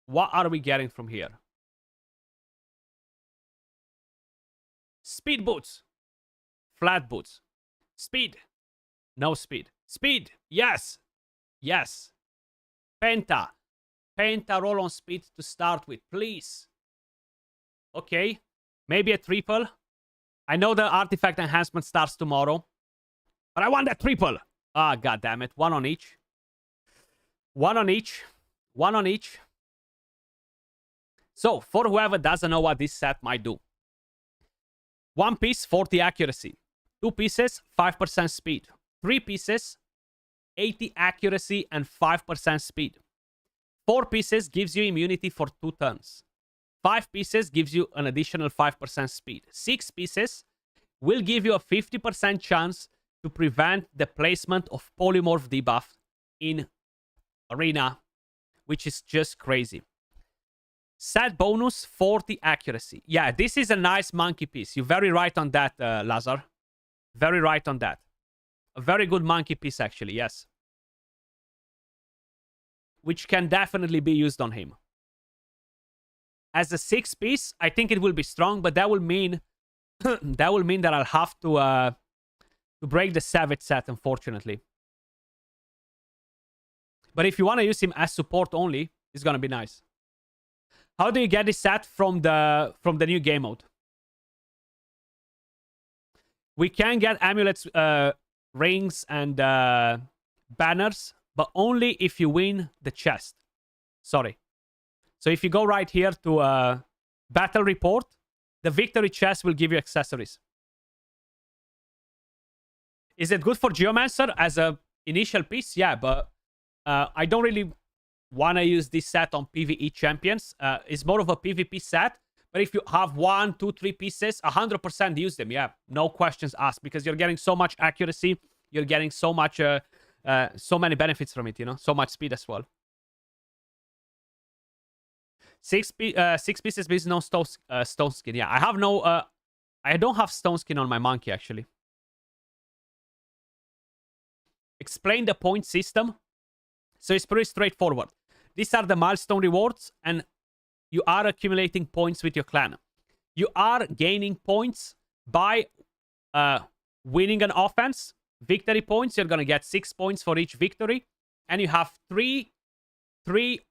What are we getting from here? Speed boots. Flat boots. Speed. No speed. Speed. Yes. Yes. Penta. Penta roll on speed to start with, please. Okay. Maybe a triple. I know the artifact enhancement starts tomorrow, but I want that triple. Ah, god damn it. 1 on each. 1 on each. 1 on each. So, for whoever doesn't know what this set might do. 1 piece, 40 accuracy. 2 pieces, 5% speed. 3 pieces, 80 accuracy and 5% speed. 4 pieces gives you immunity for 2 turns. 5 pieces gives you an additional 5% speed. 6 pieces will give you a 50% chance to prevent the placement of polymorph debuff in Arena, which is just crazy. Set bonus, 40 accuracy. Yeah, this is a nice monkey piece. You're very right on that, Lazar. Very right on that. A very good monkey piece, actually, yes. Which can definitely be used on him. as a 6-piece, I think it will be strong, but that will mean that I'll have to break the Savage set, unfortunately. But if you want to use him as support only, it's gonna be nice. How do you get this set from the new game mode? We can get amulets, rings, and banners, but only if you win the chest. Sorry. So if you go right here to battle report, the victory chest will give you accessories. Is it good for Geomancer as a initial piece? Yeah, but I don't really want to use this set on PvE champions. It's more of a PvP set. But if you have 1, 2, 3 pieces, 100% use them. Yeah, no questions asked, because you're getting so much accuracy. You're getting so much, so many benefits from it. You know, so much speed as well. 6 pieces with no stone skin. Yeah, I have no. I don't have stone skin on my monkey actually. Explain the point system. So it's pretty straightforward. These are the milestone rewards, and you are accumulating points with your clan. You are gaining points by winning an offense. Victory points, you're going to get 6 points for each victory. And you have three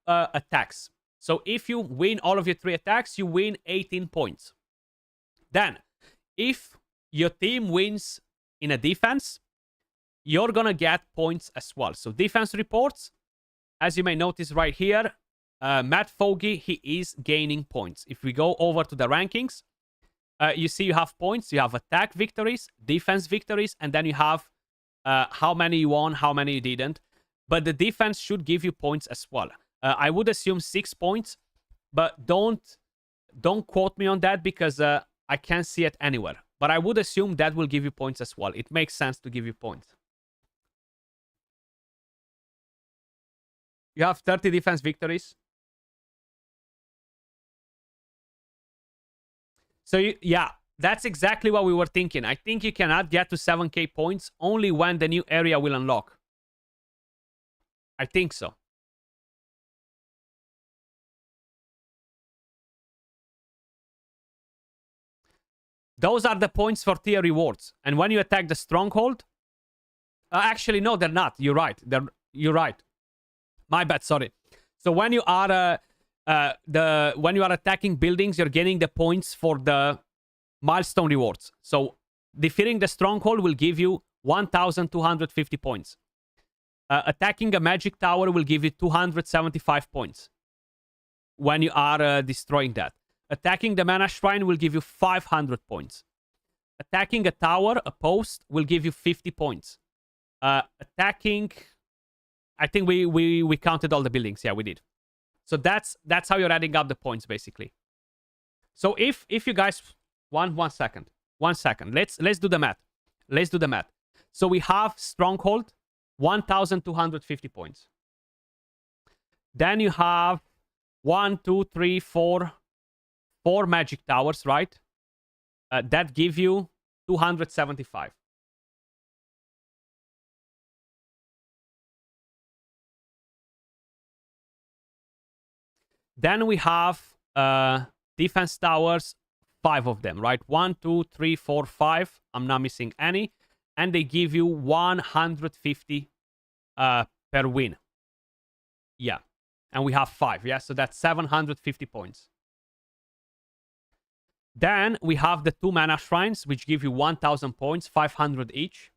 attacks. So if you win all of your 3 attacks, you win 18 points. Then, if your team wins in a defense, you're going to get points as well. So defense reports, as you may notice right here, Matt Foggy, he is gaining points. If we go over to the rankings, you see you have points. You have attack victories, defense victories, and then you have how many you won, how many you didn't. But the defense should give you points as well. I would assume 6 points, but don't quote me on that, because I can't see it anywhere. But I would assume that will give you points as well. It makes sense to give you points. You have 30 defense victories. So, yeah, that's exactly what we were thinking. I think you cannot get to 7k points only when the new area will unlock. I think so. Those are the points for tier rewards. And when you attack the Stronghold... actually, no, they're not. You're right. You're right. My bad, sorry. So when you are when you are attacking buildings, you're getting the points for the milestone rewards. So defeating the Stronghold will give you 1,250 points. Attacking a magic tower will give you 275 points when you are destroying that. Attacking the mana shrine will give you 500 points. Attacking a tower, a post, will give you 50 points. Attacking... I think we counted all the buildings. Yeah, we did. So that's how you're adding up the points, basically. So if you guys... One second. Let's do the math. So we have Stronghold, 1,250 points. Then you have 1, 2, 3, 4 magic towers, right? That give you 275. Then we have defense towers, 5 of them, right? 1, 2, 3, 4, 5. I'm not missing any. And they give you 150 per win. Yeah. And we have 5, yeah? So that's 750 points. Then we have the 2 mana shrines, which give you 1,000 points, 500 each.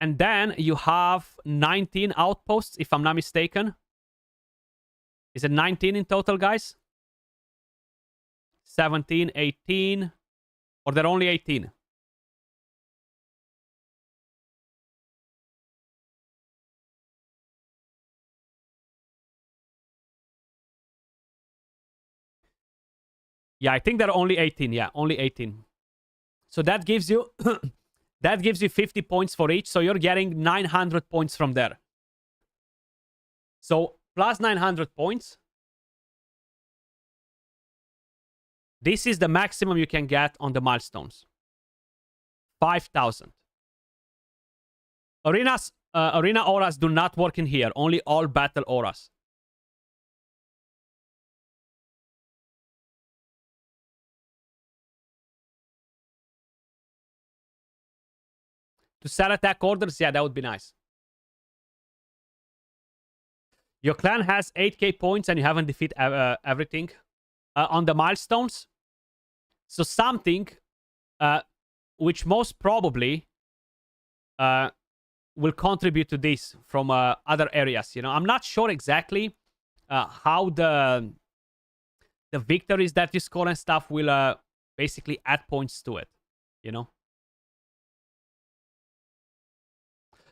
And then you have 19 outposts, if I'm not mistaken. Is it 19 in total, guys? 17, 18. Or they're only 18? Yeah, I think they're only 18. Yeah, only 18. So that gives you... that gives you 50 points for each. So you're getting 900 points from there. So plus 900 points. This is the maximum you can get on the milestones. 5,000. Arena auras do not work in here. Only all battle auras. To sell attack orders, yeah, that would be nice. Your clan has 8k points and you haven't defeated everything on the milestones. So something which most probably will contribute to this from other areas. You know, I'm not sure exactly how the victories that you score and stuff will basically add points to it. You know,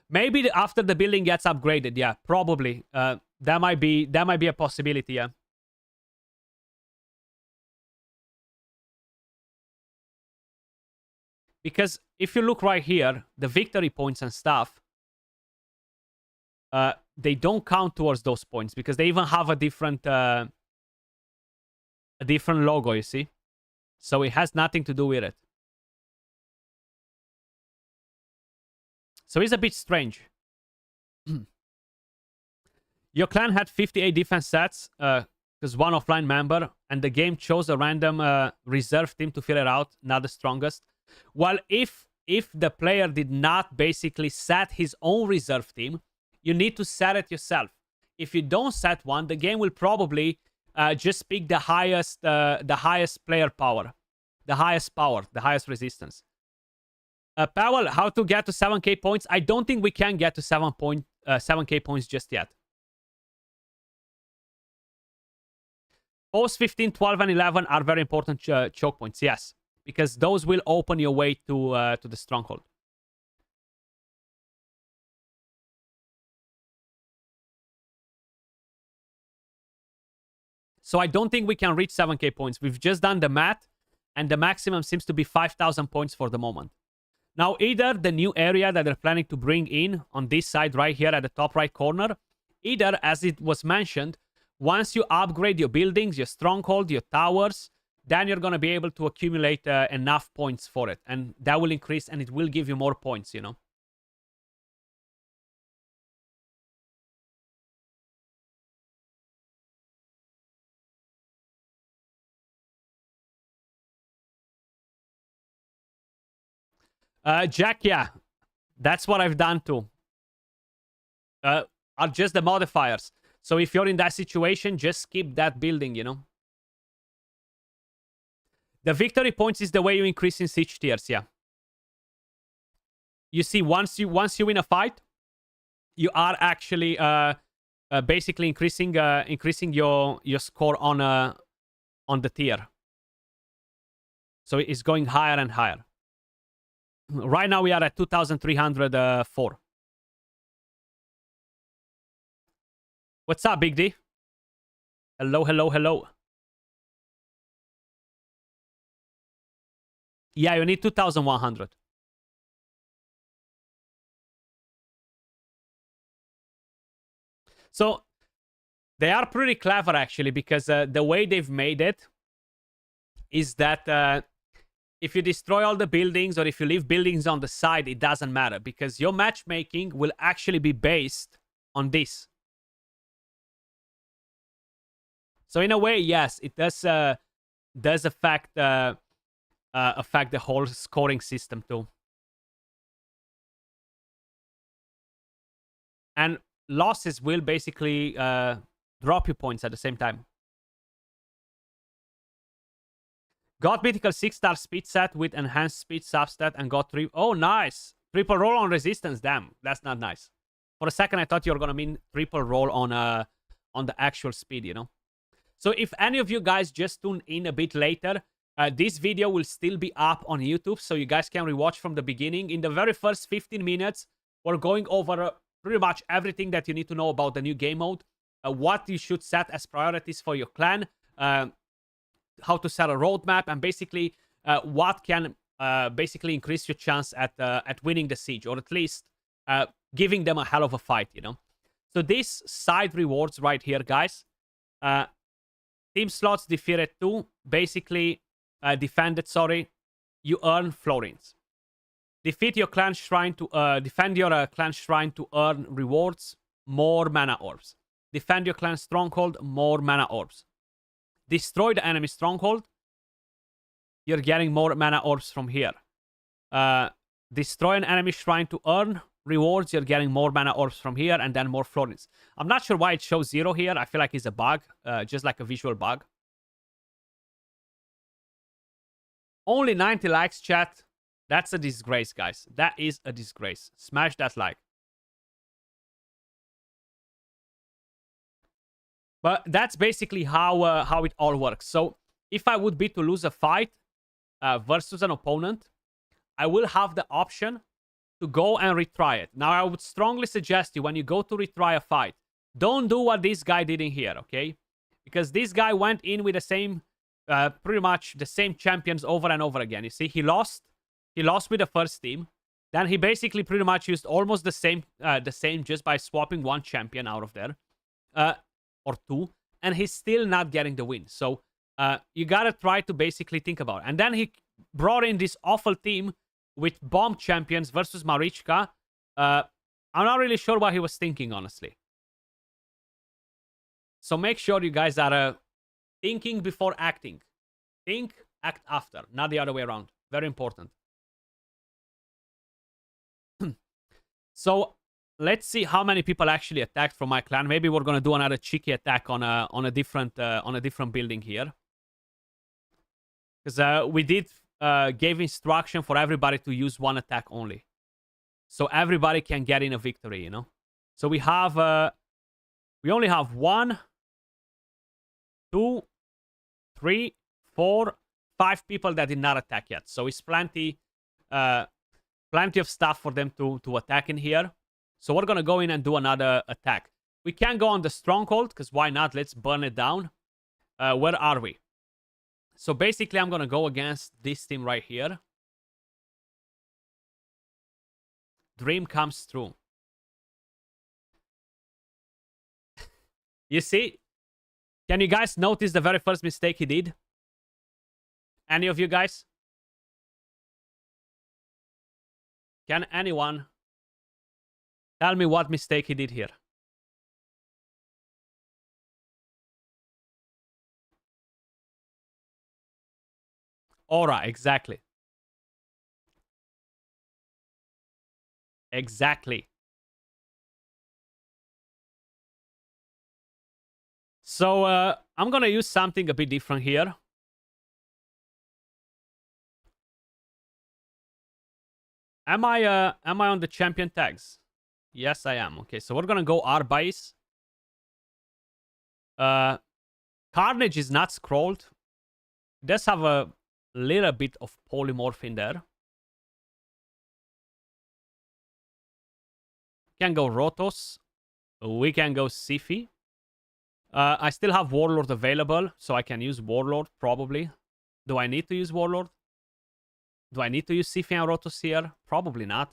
maybe after the building gets upgraded. Yeah, probably. That might be a possibility. Yeah. Because if you look right here, the victory points and stuff, they don't count towards those points because they even have a different logo, you see? So it has nothing to do with it. So it's a bit strange. Your clan had 58 defense sets because one offline member, and the game chose a random reserve team to fill it out, not the strongest. Well, if the player did not basically set his own reserve team, you need to set it yourself. If you don't set one, the game will probably just pick the highest player power, the highest resistance. Powell, how to get to 7k points? I don't think we can get to 7k points just yet. Post 15, 12, and 11 are very important choke points, yes. Because those will open your way to the Stronghold. So I don't think we can reach 7k points. We've just done the math, and the maximum seems to be 5,000 points for the moment. Now, either the new area that they're planning to bring in on this side right here at the top right corner, either, as it was mentioned, once you upgrade your buildings, your Stronghold, your towers, then you're going to be able to accumulate enough points for it. And that will increase, and it will give you more points, you know. Jack, yeah. That's what I've done too. Adjust the modifiers. So if you're in that situation, just skip that building, you know. The victory points is the way you increase in siege tiers, yeah. You see, once you win a fight, you are actually basically increasing your score on the tier. So it's going higher and higher. Right now we are at 2,304. What's up, Big D? Hello, hello, hello. Yeah, you need 2,100. So they are pretty clever, actually, because the way they've made it is that if you destroy all the buildings or if you leave buildings on the side, it doesn't matter because your matchmaking will actually be based on this. So in a way, yes, it does affect the whole scoring system too. And losses will basically drop you points at the same time. Got Mythical 6-star speed set with enhanced speed substat and got oh, nice! Triple roll on resistance. Damn, that's not nice. For a second, I thought you were gonna mean triple roll on the actual speed, you know. So if any of you guys just tuned in a bit later, this video will still be up on YouTube, so you guys can rewatch from the beginning. In the very first 15 minutes, we're going over pretty much everything that you need to know about the new game mode, what you should set as priorities for your clan, how to set a roadmap, and basically what can basically increase your chance at winning the siege, or at least giving them a hell of a fight, you know. So these side rewards right here, guys. Team slots defeated 2. Basically, defended, sorry. You earn florins. Defeat your clan shrine to defend your clan shrine to earn rewards, more mana orbs. Defend your clan stronghold, more mana orbs. Destroy the enemy stronghold. You're getting more mana orbs from here. Destroy an enemy shrine to earn rewards. You're getting more mana orbs from here and then more florins. I'm not sure why it shows 0 here. I feel like it's a bug, just like a visual bug. Only 90 likes, chat. That's a disgrace, guys. That is a disgrace. Smash that like. But that's basically how it all works. So if I would be to lose a fight versus an opponent, I will have the option to go and retry it. Now, I would strongly suggest you, when you go to retry a fight, don't do what this guy did in here, okay? Because this guy went in with the same, pretty much the same champions over and over again. You see, he lost with the first team. Then he basically pretty much used almost the same just by swapping one champion out of there, or two, and he's still not getting the win. So you gotta try to basically think about it. And then he brought in this awful team with bomb champions versus Marichka. I'm not really sure what he was thinking, honestly. So make sure you guys are thinking before acting. Think, act after, not the other way around. Very important. So let's see how many people actually attacked from my clan. Maybe we're gonna do another cheeky attack on a different building here, because we did gave instruction for everybody to use one attack only, so everybody can get in a victory, you know. So we have we only have 1, 2, 3, 4, 5 people that did not attack yet. So it's plenty of stuff for them to attack in here. So we're gonna go in and do another attack. We can go on the Stronghold, because why not? Let's burn it down. Where are we? So basically, I'm gonna go against this team right here. Dream comes true. You see? Can you guys notice the very first mistake he did? Any of you guys? Can anyone tell me what mistake he did here? Aura, exactly. Exactly. So I'm gonna use something a bit different here. Am I on the champion tags? Yes, I am. Okay, so we're gonna go Arbais. Carnage is not scrolled. It does have a little bit of polymorph in there. Can go Rotos. We can go Sifi. I still have Warlord available, so I can use Warlord, probably. Do I need to use Warlord? Do I need to use Sifi and Rotos here? Probably not.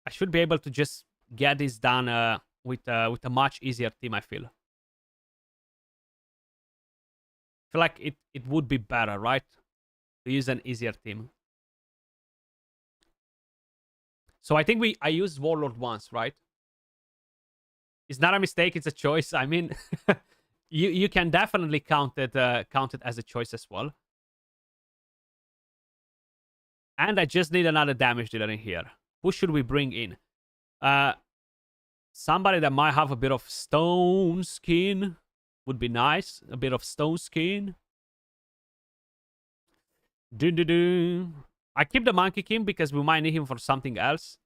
I should be able to just get this done with a much easier team, I feel. I feel like it would be better, right? To use an easier team. So I think I used Warlord once, right? It's not a mistake, it's a choice. I mean, you can definitely count it as a choice as well. And I just need another damage dealer in here. Who should we bring in? Somebody that might have a bit of stone skin would be nice. A bit of stone skin. I keep the Monkey King because we might need him for something else.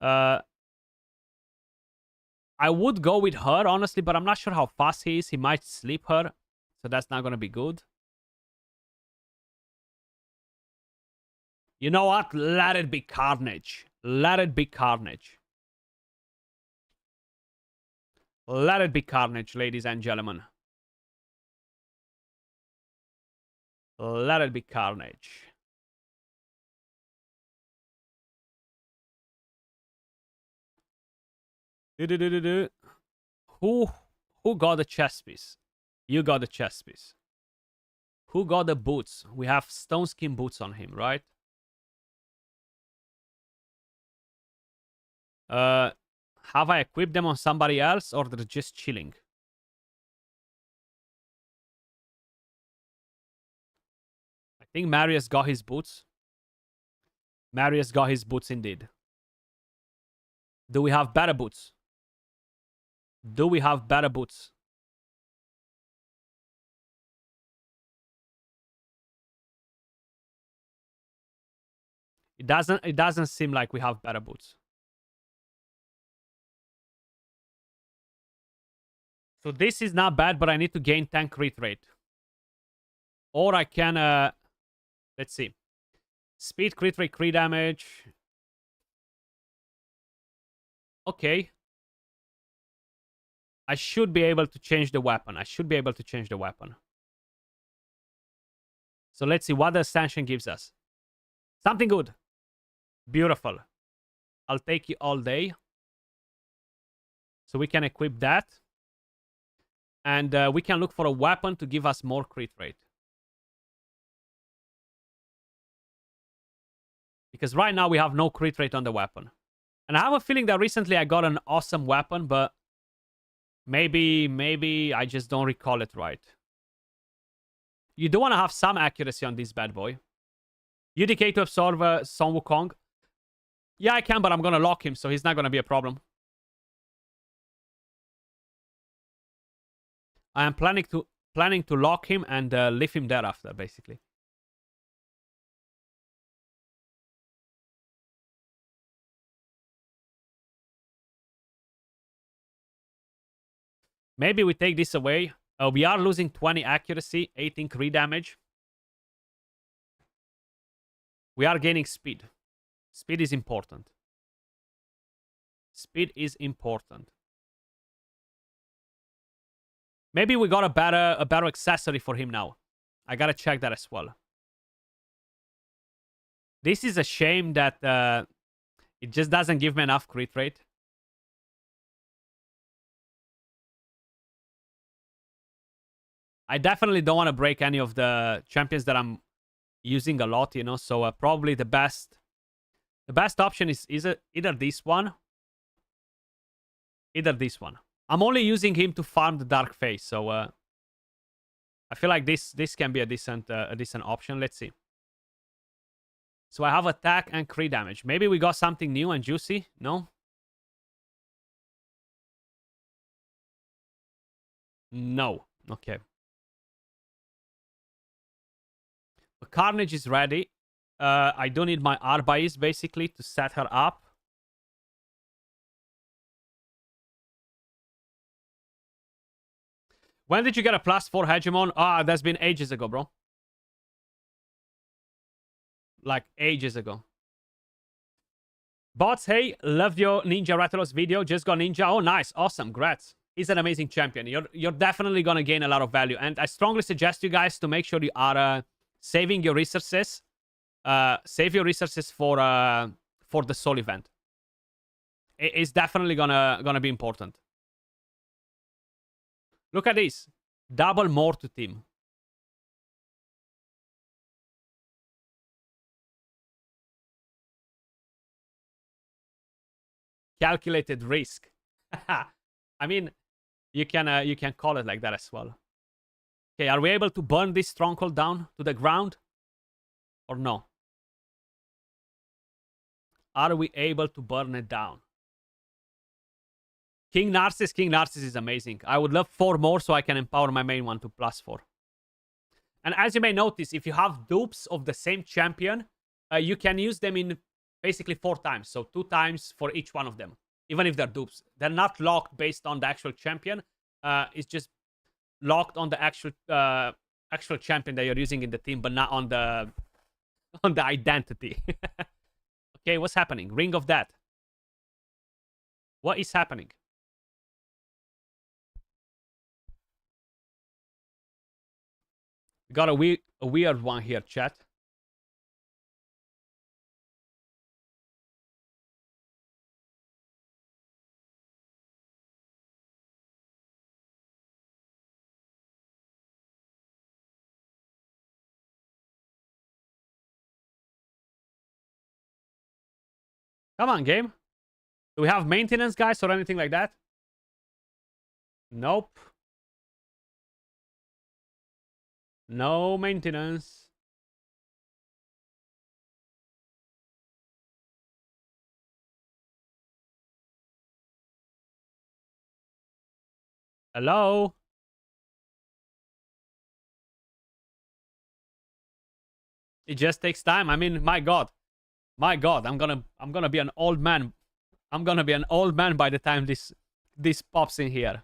I would go with her, honestly, but I'm not sure how fast he is. He might sleep her, so that's not going to be good. You know what? Let it be carnage. Let it be carnage. Let it be carnage, ladies and gentlemen. Let it be carnage. Who got the chest piece? You got the chest piece. Who got the boots? We have stone skin boots on him, right? Have I equipped them on somebody else, or they're just chilling? I think Marius got his boots. Marius got his boots indeed. Do we have better boots? Do we have better boots? It doesn't seem like we have better boots. So this is not bad, but I need to gain tank crit rate. Or I can let's see. Speed, crit rate, crit damage. Okay. I should be able to change the weapon. So let's see what the ascension gives us. Something good. Beautiful. I'll take it all day. So we can equip that. And we can look for a weapon to give us more crit rate. Because right now we have no crit rate on the weapon. And I have a feeling that recently I got an awesome weapon, but maybe I just don't recall it right. You do want to have some accuracy on this bad boy. UDK to absorb Son Wukong. Yeah, I can, but I'm going to lock him, so he's not going to be a problem. I am planning to lock him and leave him thereafter, basically. Maybe we take this away. We are losing 20 accuracy, 18 crit damage. We are gaining speed. Speed is important. Speed is important. Maybe we got a better accessory for him now. I gotta check that as well. This is a shame that it just doesn't give me enough crit rate. I definitely don't want to break any of the champions that I'm using a lot, you know. So probably the best option is either this one. Either this one. I'm only using him to farm the Dark Phase, so I feel like this can be a decent option. Let's see. So I have attack and crit damage. Maybe we got something new and juicy. No? No. Okay. Carnage is ready. I do need my Arbais basically to set her up. When did you get a +4 Hegemon? Ah, that's been ages ago, bro. Like ages ago. Bots, hey, loved your Ninja Rathalos video. Just got Ninja. Oh, nice. Awesome. Grats. He's an amazing champion. You're definitely going to gain a lot of value. And I strongly suggest you guys to make sure you are saving your resources. Save your resources for the soul event. It's definitely gonna be important. Look at this. Double more to team. Calculated risk. I mean, you can call it like that as well. Okay, are we able to burn this stronghold down to the ground? Or no? Are we able to burn it down? King Narcissus is amazing. I would love 4 more so I can empower my main one to +4. And as you may notice, if you have dupes of the same champion, you can use them in basically 4 times. So 2 times for each one of them. Even if they're dupes. They're not locked based on the actual champion. It's just locked on the actual champion that you're using in the team, but not on the identity. Okay, what's happening? Ring of Death. What is happening? We got a weird one here, chat. Come on, game. Do we have maintenance, guys, or anything like that? Nope. No maintenance. Hello? It just takes time. I mean, my God. My God, I'm gonna be an old man. I'm gonna be an old man by the time this pops in here.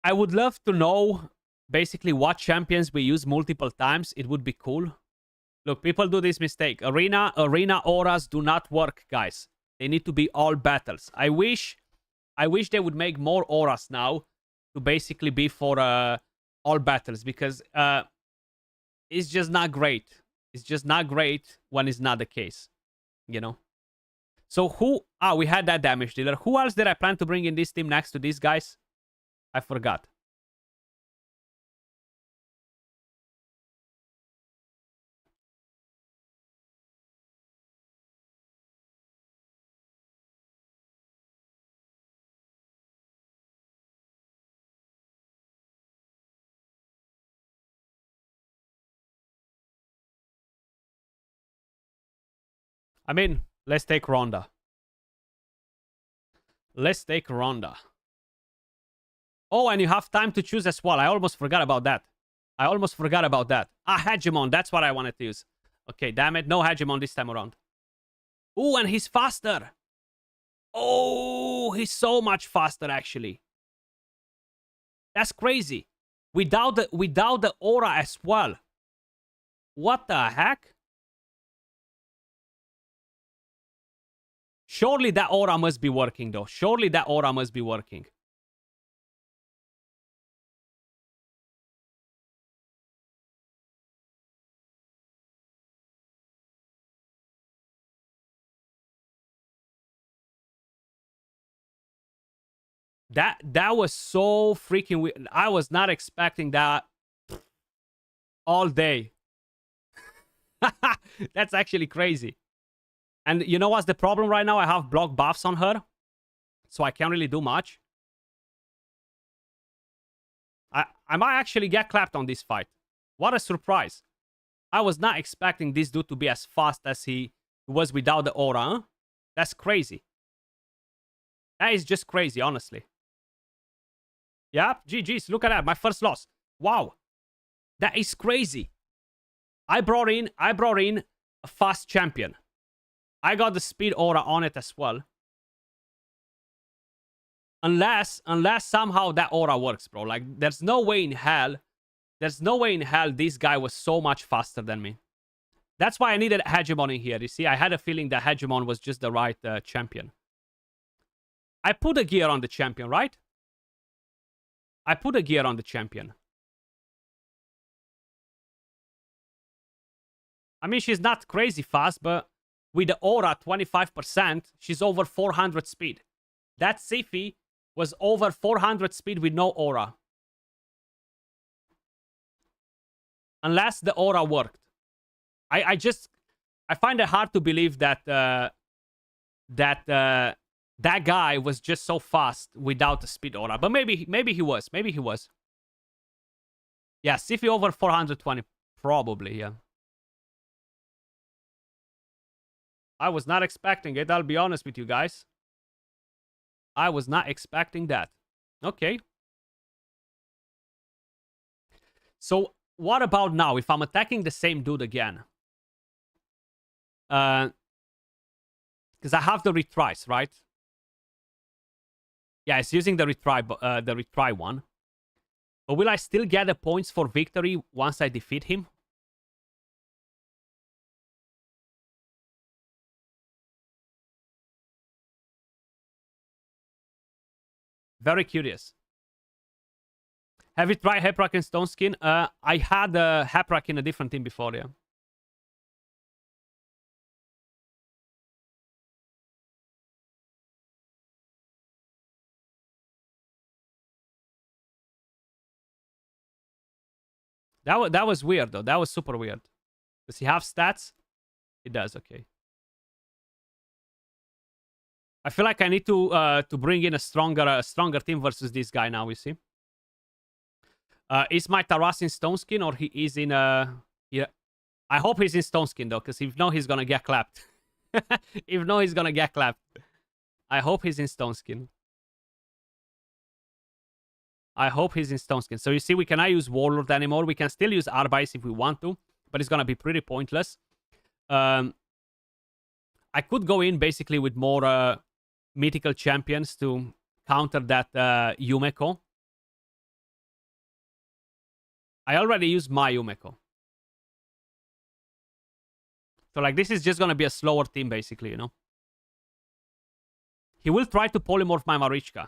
I would love to know basically what champions we use multiple times. It would be cool. Look, people do this mistake. Arena auras do not work, guys. They need to be all battles. I wish they would make more auras now to basically be for all battles, because it's just not great. It's just not great when it's not the case, you know? So who... Ah, we had that damage dealer. Who else did I plan to bring in this team next to these guys? I forgot. I mean, let's take Ronda. Let's take Ronda. Oh, and you have time to choose as well. I almost forgot about that. Ah, Hegemon. That's what I wanted to use. Okay, damn it. No Hegemon this time around. Oh, and he's faster. Oh, he's so much faster, actually. That's crazy. Without the aura as well. What the heck? Surely that aura must be working, though. Surely that aura must be working. That was so freaking weird. I was not expecting that all day. That's actually crazy. And you know what's the problem right now? I have block buffs on her, so I can't really do much. I might actually get clapped on this fight. What a surprise. I was not expecting this dude to be as fast as he was without the aura. Huh? That's crazy. That is just crazy, honestly. Yep, GG's. Look at that. My first loss. Wow. That is crazy. I brought in a fast champion. I got the speed aura on it as well. Unless somehow that aura works, bro. Like, there's no way in hell this guy was so much faster than me. That's why I needed Hegemon in here. You see, I had a feeling that Hegemon was just the right champion. I put a gear on the champion, right? I put a gear on the champion. I mean, she's not crazy fast, but with the aura 25%, she's over 400 speed. That Siphi was over 400 speed with no aura. Unless the aura worked. I find it hard to believe that that guy was just so fast without the speed aura. But maybe he was. Maybe he was. Yeah, Siphi over 420. Probably, yeah. I was not expecting it. I'll be honest with you guys. I was not expecting that. Okay. So, what about now? If I'm attacking the same dude again. Because I have the retries, right? Yeah, it's using the retry one. But will I still get the points for victory once I defeat him? Very curious. Have you tried Heprak and Stone Skin? I had Heprak in a different team before, yeah. That was weird, though. That was super weird. Does he have stats? He does, okay. I feel like I need to bring in a stronger team versus this guy now, you see. Is my Taras in Stone Skin or he is in yeah. I hope he's in Stone Skin though, because if no, he's gonna get clapped. If no, he's gonna get clapped. I hope he's in Stone Skin. I hope he's in Stone Skin. So you see, we cannot use Warlord anymore. We can still use Arbais if we want to, but it's going to be pretty pointless. I could go in basically with more mythical champions to counter that Yumeko. I already used my Yumeko. So, like, this is just going to be a slower team, basically, you know? He will try to polymorph my Marichka.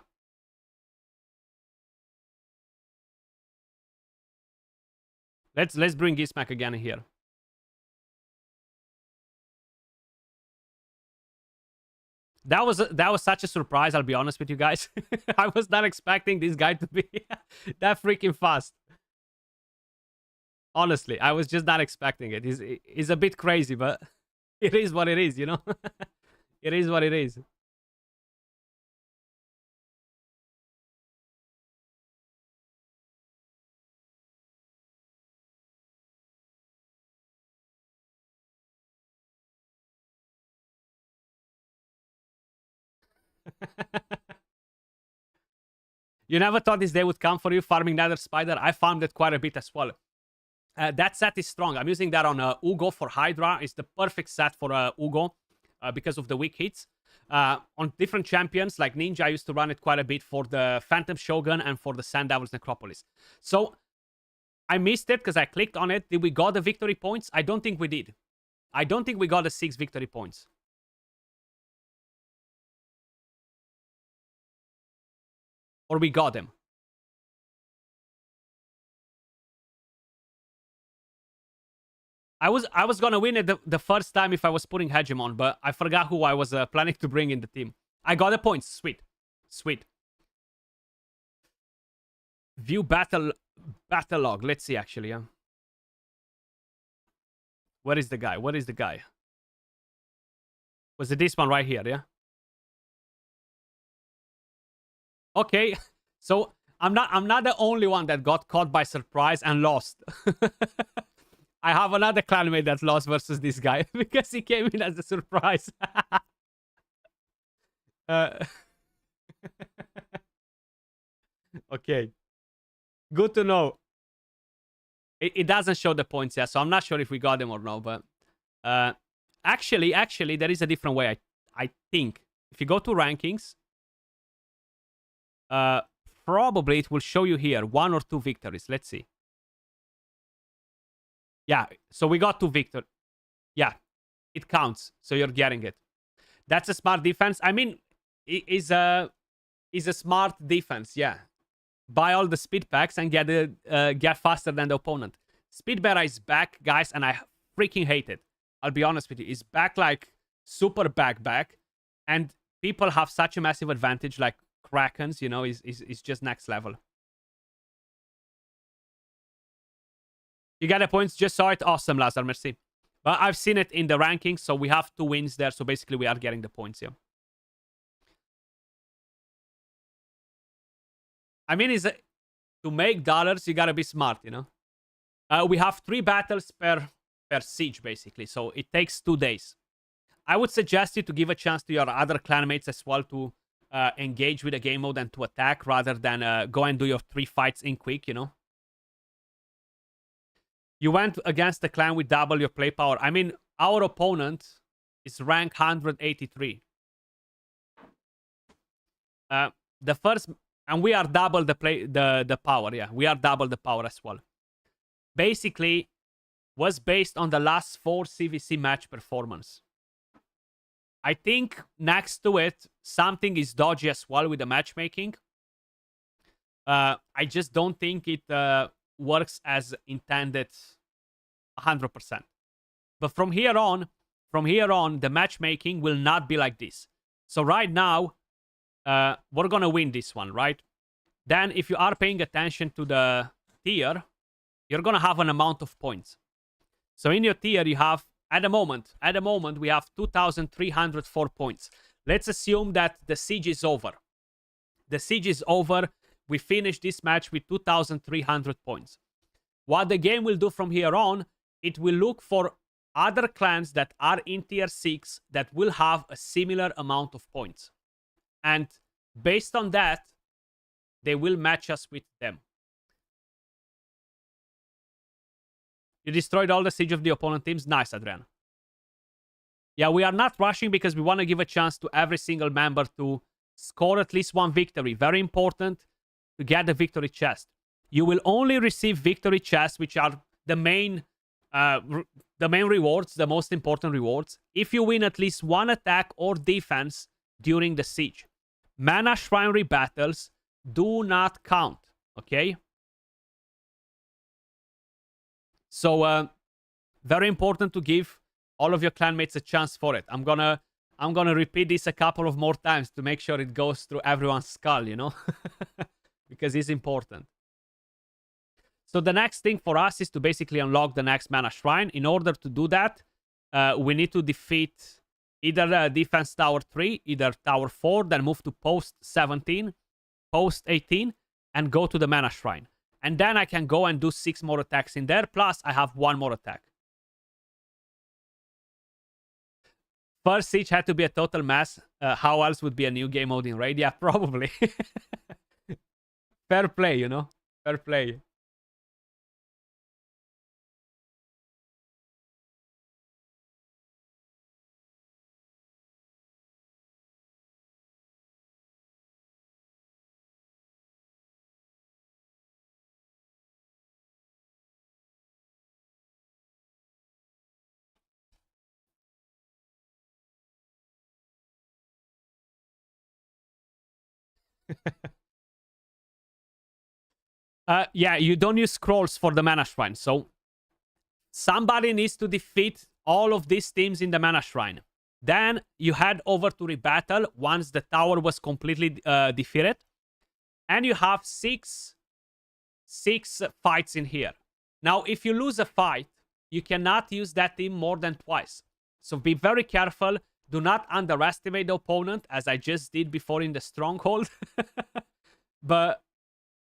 Let's bring Ismac again here. That was such a surprise, I'll be honest with you guys. I was not expecting this guy to be that freaking fast. Honestly, I was just not expecting it. He's a bit crazy, but it is what it is, you know? It is what it is. You never thought this day would come for you, farming Nether Spider? I farmed it quite a bit as well. That set is strong. I'm using that on Ugo for Hydra. It's the perfect set for Ugo because of the weak hits. On different champions, like Ninja, I used to run it quite a bit for the Phantom Shogun and for the Sand Devil's Necropolis. So, I missed it because I clicked on it. Did we got the victory points? I don't think we did. I don't think we got the 6 victory points. Or we got them. I was gonna win it the first time if I was putting Hegemon, but I forgot who I was planning to bring in the team. I got the points. Sweet. Sweet. View battle log. Let's see, actually. Yeah. Where is the guy? What is the guy? Was it this one right here? Yeah. Okay. So I'm not the only one that got caught by surprise and lost. I have another clanmate that lost versus this guy because he came in as a surprise. Okay. Good to know. It doesn't show the points yet, so I'm not sure if we got them or no, but actually, there is a different way, I think. If you go to rankings, probably it will show you here 1 or 2 victories. Let's see. Yeah, so we got 2 victories. Yeah, it counts, so you're getting it. That's a smart defense. I mean, is a smart defense, yeah. Buy all the speed packs and get faster than the opponent. Speed beta is back, guys, and I freaking hate it. I'll be honest with you. It's back like super back. And people have such a massive advantage, like Krakens, you know, is just next level. You get the points, just saw it. Awesome, Lazar, merci. But I've seen it in the rankings, so we have 2 wins there. So basically, we are getting the points here. I mean, to make dollars, you gotta be smart, you know? We have 3 battles per siege, basically. So it takes 2 days. I would suggest you to give a chance to your other clanmates as well to engage with the game mode and to attack rather than go and do your 3 fights in quick, you know? You went against the clan with double your play power. I mean, our opponent is rank 183. The first... And we are double the power, yeah. We are double the power as well. Basically, was based on the last 4 CVC match performance. I think next to it, something is dodgy as well with the matchmaking. I just don't think it works as intended 100%. But from here on, the matchmaking will not be like this. So right now, we're gonna win this one, right? Then if you are paying attention to the tier, you're gonna have an amount of points. So in your tier, you have, at the moment, we have 2,304 points. Let's assume that the siege is over. The siege is over. We finish this match with 2,300 points. What the game will do from here on, it will look for other clans that are in tier 6 that will have a similar amount of points. And based on that, they will match us with them. You destroyed all the siege of the opponent teams. Nice, Adrian. Yeah, we are not rushing because we want to give a chance to every single member to score at least one victory. Very important to get the victory chest. You will only receive victory chests, which are the main rewards, the most important rewards, if you win at least one attack or defense during the siege. Mana Shrine rebattles do not count, okay? So, very important to give all of your clanmates a chance for it. I'm gonna repeat this a couple of more times to make sure it goes through everyone's skull, you know? Because it's important. So the next thing for us is to basically unlock the next Mana Shrine. In order to do that, we need to defeat either Defense Tower 3, either Tower 4, then move to Post 17, Post 18, and go to the Mana Shrine. And then I can go and do 6 more attacks in there, plus I have 1 more attack. First siege had to be a total mess. How else would be a new game mode in Raid? Yeah, probably. Fair play, you know? Fair play. Yeah, you don't use scrolls for the Mana Shrine. So somebody needs to defeat all of these teams in the Mana Shrine. Then you head over to rebattle once the tower was completely defeated. And you have six fights in here. Now, if you lose a fight, you cannot use that team more than twice. So be very careful. Do not underestimate the opponent, as I just did before in the Stronghold. But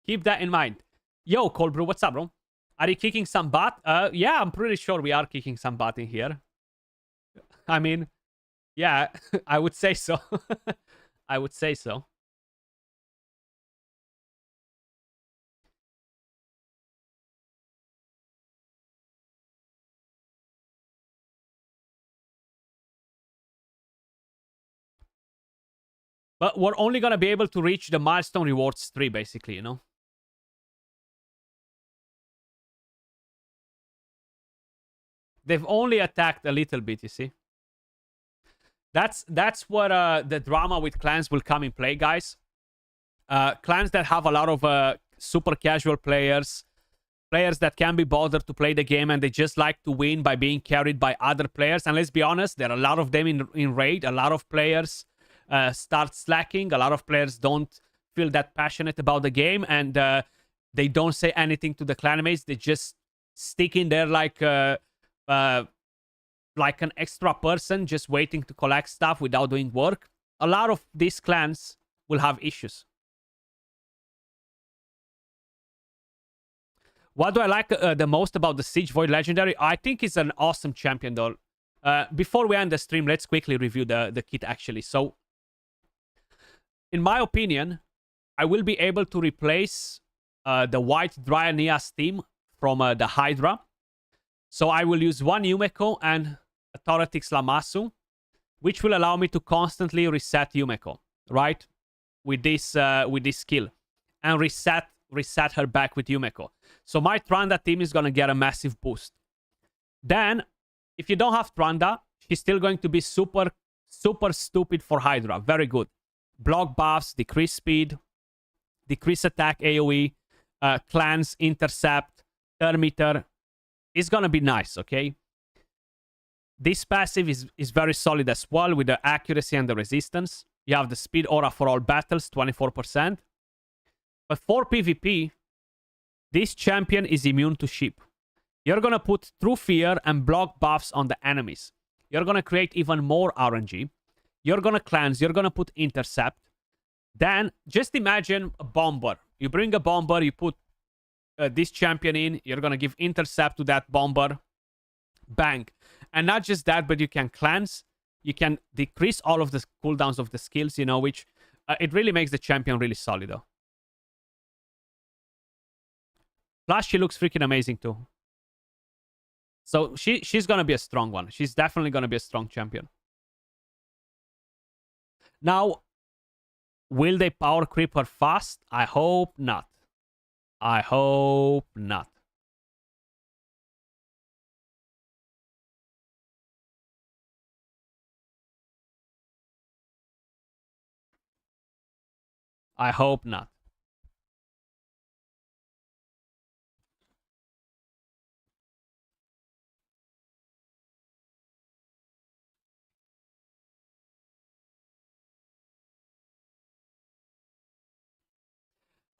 keep that in mind. Yo, Cold Brew, what's up, bro? Are you kicking some butt? Yeah, I'm pretty sure we are kicking some butt in here. I mean, yeah, I would say so. I would say so. But we're only going to be able to reach the milestone rewards 3, basically, you know? They've only attacked a little bit, you see? That's what the drama with clans will come in play, guys. Clans that have a lot of super casual players that can be bothered to play the game and they just like to win by being carried by other players. And let's be honest, there are a lot of them in Raid. A lot of players start slacking. A lot of players don't feel that passionate about the game, and they don't say anything to the clanmates. They just stick in there like an extra person just waiting to collect stuff without doing work. A lot of these clans will have issues. What do I like the most about the Siege Void Legendary? I think it's an awesome champion, though. Before we end the stream, let's quickly review the kit, actually. So, in my opinion, I will be able to replace the white Dryanea's team from the Hydra. So I will use 1 Yumeko and a Thoratix Lamassu, which will allow me to constantly reset Yumeko, right? With this skill. And reset her back with Yumeko. So my Tranda team is going to get a massive boost. Then, if you don't have Tranda, she's still going to be super, super stupid for Hydra. Very good. Block buffs, decrease speed, decrease attack AoE, cleanse, intercept, turn meter. It's going to be nice, okay? This passive is very solid as well with the accuracy and the resistance. You have the speed aura for all battles, 24%. But for PvP, this champion is immune to sheep. You're going to put True Fear and block buffs on the enemies. You're going to create even more RNG. You're going to cleanse. You're going to put intercept. Then, just imagine a bomber. You bring a bomber, you put this champion in. You're going to give intercept to that bomber. Bang. And not just that, but you can cleanse. You can decrease all of the cooldowns of the skills, you know, which it really makes the champion really solid, though. Plus, she looks freaking amazing too. So she's gonna be a strong one. She's definitely gonna be a strong champion. Now, will they power creep her fast? I hope not. I hope not. I hope not.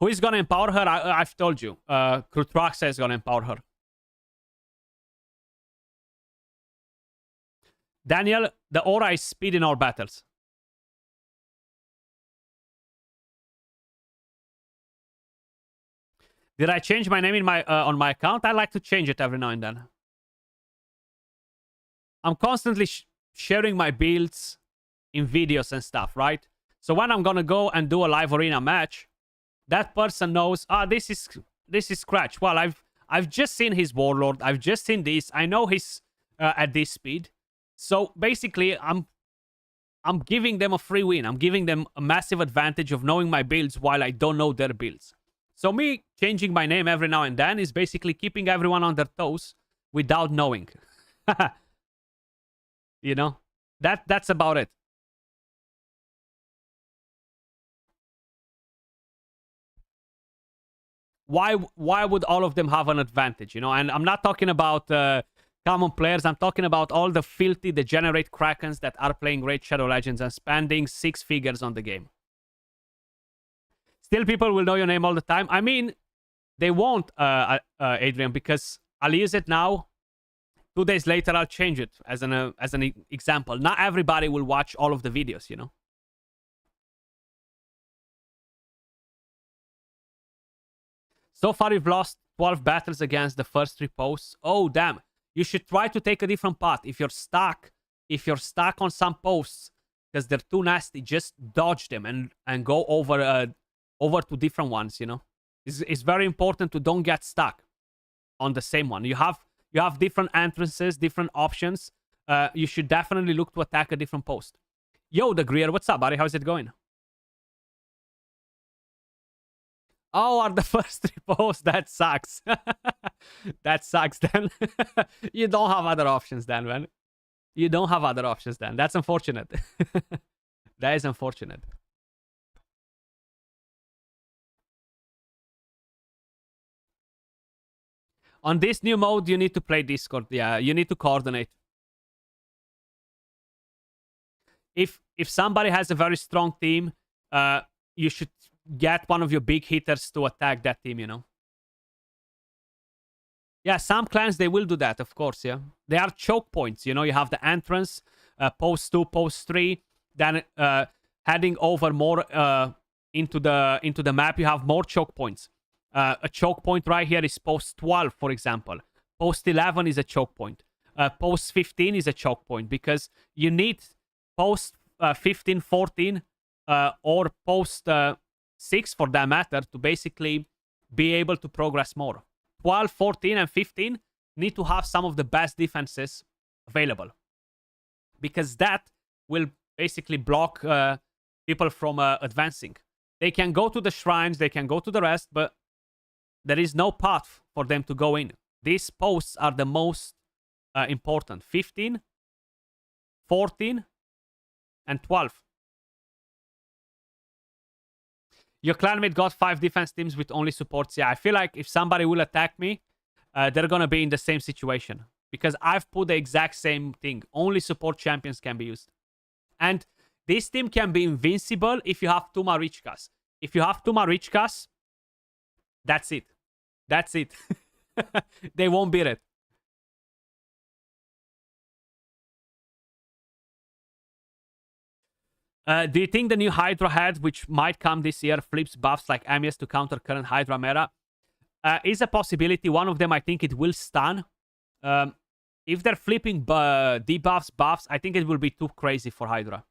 Who is gonna empower her? I've told you. Krutraxa is gonna empower her. Daniel, the aura is speed in all battles. Did I change my name in my on my account? I like to change it every now and then. I'm constantly sharing my builds in videos and stuff, right? So when I'm gonna go and do a live arena match, that person knows, this is Skratch. Well, I've just seen his warlord. I've just seen this. I know he's at this speed. So basically, I'm giving them a free win. I'm giving them a massive advantage of knowing my builds while I don't know their builds. So me changing my name every now and then is basically keeping everyone on their toes without knowing. You know? That's about it. Why would all of them have an advantage, you know? And I'm not talking about common players. I'm talking about all the filthy, degenerate Krakens that are playing Raid Shadow Legends and spending 6 figures on the game. Still, people will know your name all the time. I mean, they won't, Adrian, because I'll use it now. 2 days later, I'll change it as an example. Not everybody will watch all of the videos, you know? So far, you've lost 12 battles against the first 3 posts. Oh, damn. You should try to take a different path. If you're stuck on some posts because they're too nasty, just dodge them and go over to different ones, you know? It's very important to don't get stuck on the same one. You have different entrances, different options. You should definitely look to attack a different post. Yo, the Greer, what's up, buddy? How's it going? Oh, are the first 3 posts? That sucks. That sucks, then. You don't have other options, then, man. You don't have other options, then. That's unfortunate. That is unfortunate. On this new mode, you need to play Discord. Yeah, you need to coordinate. If somebody has a very strong team, you should get one of your big hitters to attack that team, you know? Yeah, some clans, they will do that, of course, yeah. They are choke points, you know? You have the entrance, post 2, post 3, then heading over more into the map, you have more choke points. A choke point right here is post 12, for example. Post 11 is a choke point. Post 15 is a choke point because you need post 15, 14, or post 6 for that matter to basically be able to progress more. 12, 14, and 15 need to have some of the best defenses available because that will basically block people from advancing. They can go to the shrines, they can go to the rest, but there is no path for them to go in. These posts are the most important. 15, 14, and 12. Your clanmate got 5 defense teams with only supports. Yeah, I feel like if somebody will attack me, they're going to be in the same situation. Because I've put the exact same thing. Only support champions can be used. And this team can be invincible if you have 2 Marichkas. If you have 2 Marichkas, that's it. That's it. They won't beat it. Do you think the new Hydra head, which might come this year, flips buffs like Amias to counter current Hydra meta? Is a possibility. One of them, I think it will stun. If they're flipping debuffs, buffs, I think it will be too crazy for Hydra.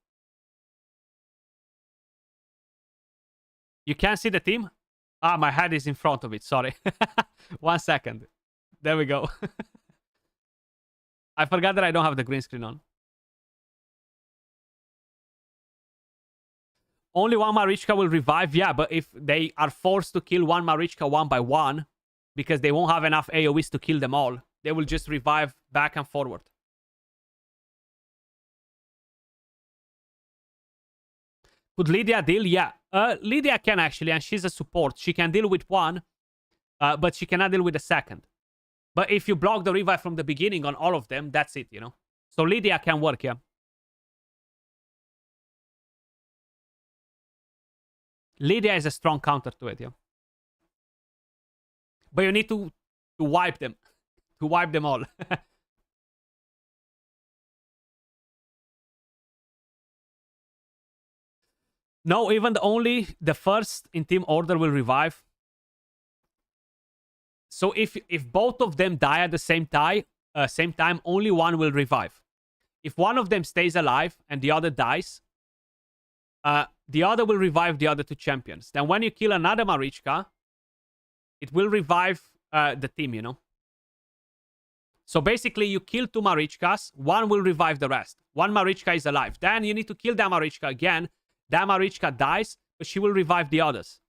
You can see the team? Ah, my head is in front of it. Sorry. 1 second. There we go. I forgot that I don't have the green screen on. Only one Marichka will revive. Yeah, but if they are forced to kill one Marichka one by one, because they won't have enough AoEs to kill them all, they will just revive back and forward. Could Lydia deal? Yeah. Lydia can actually, and she's a support. She can deal with one, but she cannot deal with the second. But if you block the revive from the beginning on all of them, that's it, you know? So Lydia can work, yeah. Lydia is a strong counter to it, yeah. But you need to wipe them. To wipe them all. No, even only the first in team order will revive. So if both of them die at the same time, only one will revive. If one of them stays alive and the other dies, the other will revive the other two champions. Then when you kill another Marichka, it will revive the team, you know? So basically, you kill two Marichkas, one will revive the rest. One Marichka is alive. Then you need to kill that Marichka again. That Marichka dies, but she will revive the others.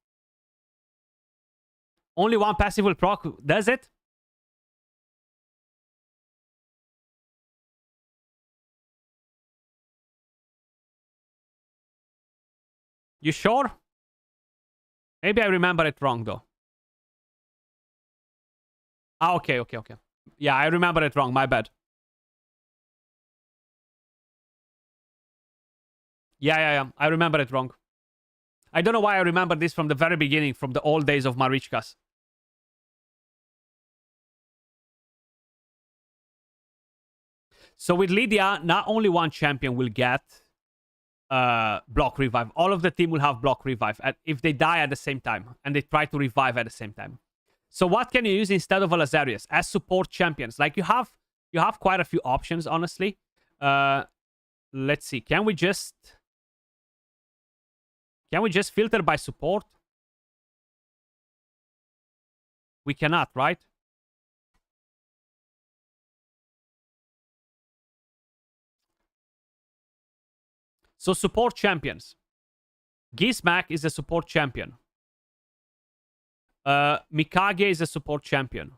Only one passive will proc. Does it? You sure? Maybe I remember it wrong, though. Ah, okay. Yeah, I remember it wrong. My bad. Yeah. I remember it wrong. I don't know why I remember this from the very beginning, from the old days of Marichkas. So with Lydia, not only one champion will get block revive. All of the team will have block revive if they die at the same time and they try to revive at the same time. So what can you use instead of a Lazarius as support champions? Like you have quite a few options, honestly. Let's see. Can we just filter by support? We cannot, right? So support champions. Gizmak is a support champion. Mikage is a support champion.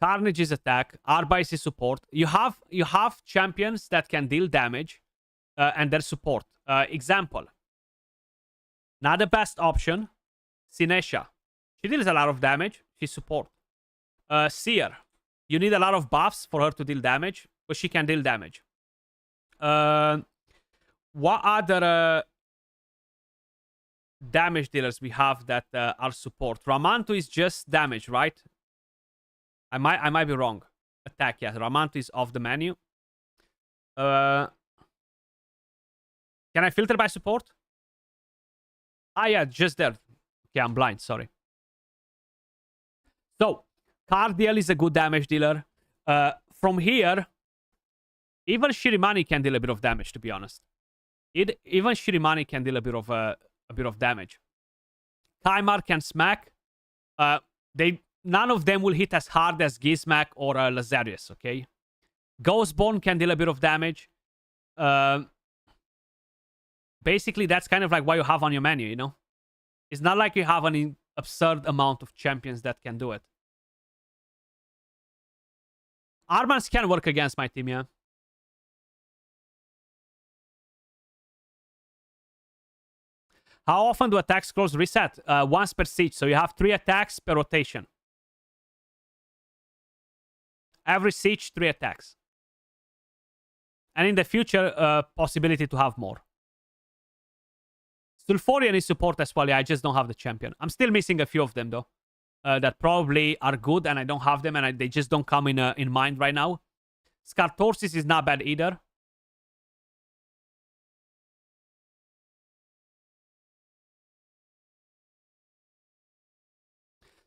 Carnage is attack. Arbais is support. You have champions that can deal damage and their support. Example. Not the best option. Sinesha. She deals a lot of damage. She's support. Seer. You need a lot of buffs for her to deal damage, but she can deal damage. What other damage dealers we have that are support? Ramantu is just damage, right? I might be wrong. Attack, yeah. Ramantu is off the menu. Can I filter by support? Ah, yeah, just there. Okay, I'm blind, sorry. So, Cardiel is a good damage dealer. From here, even Shirimani can deal a bit of damage, to be honest. Even Shirimani can deal a bit of damage. Kaimar can smack. None of them will hit as hard as Gizmak or Lazarius, okay? Ghostborn can deal a bit of damage. Basically, that's kind of like what you have on your menu, you know? It's not like you have an absurd amount of champions that can do it. Armans can work against my team, yeah. How often do attack scrolls reset? Once per siege, so you have 3 attacks per rotation. Every siege, 3 attacks. And in the future, possibility to have more. Sulfurian is support as well. Yeah, I just don't have the champion. I'm still missing a few of them, though. That probably are good, and I don't have them, and they just don't come in mind right now. Skartorsis is not bad either.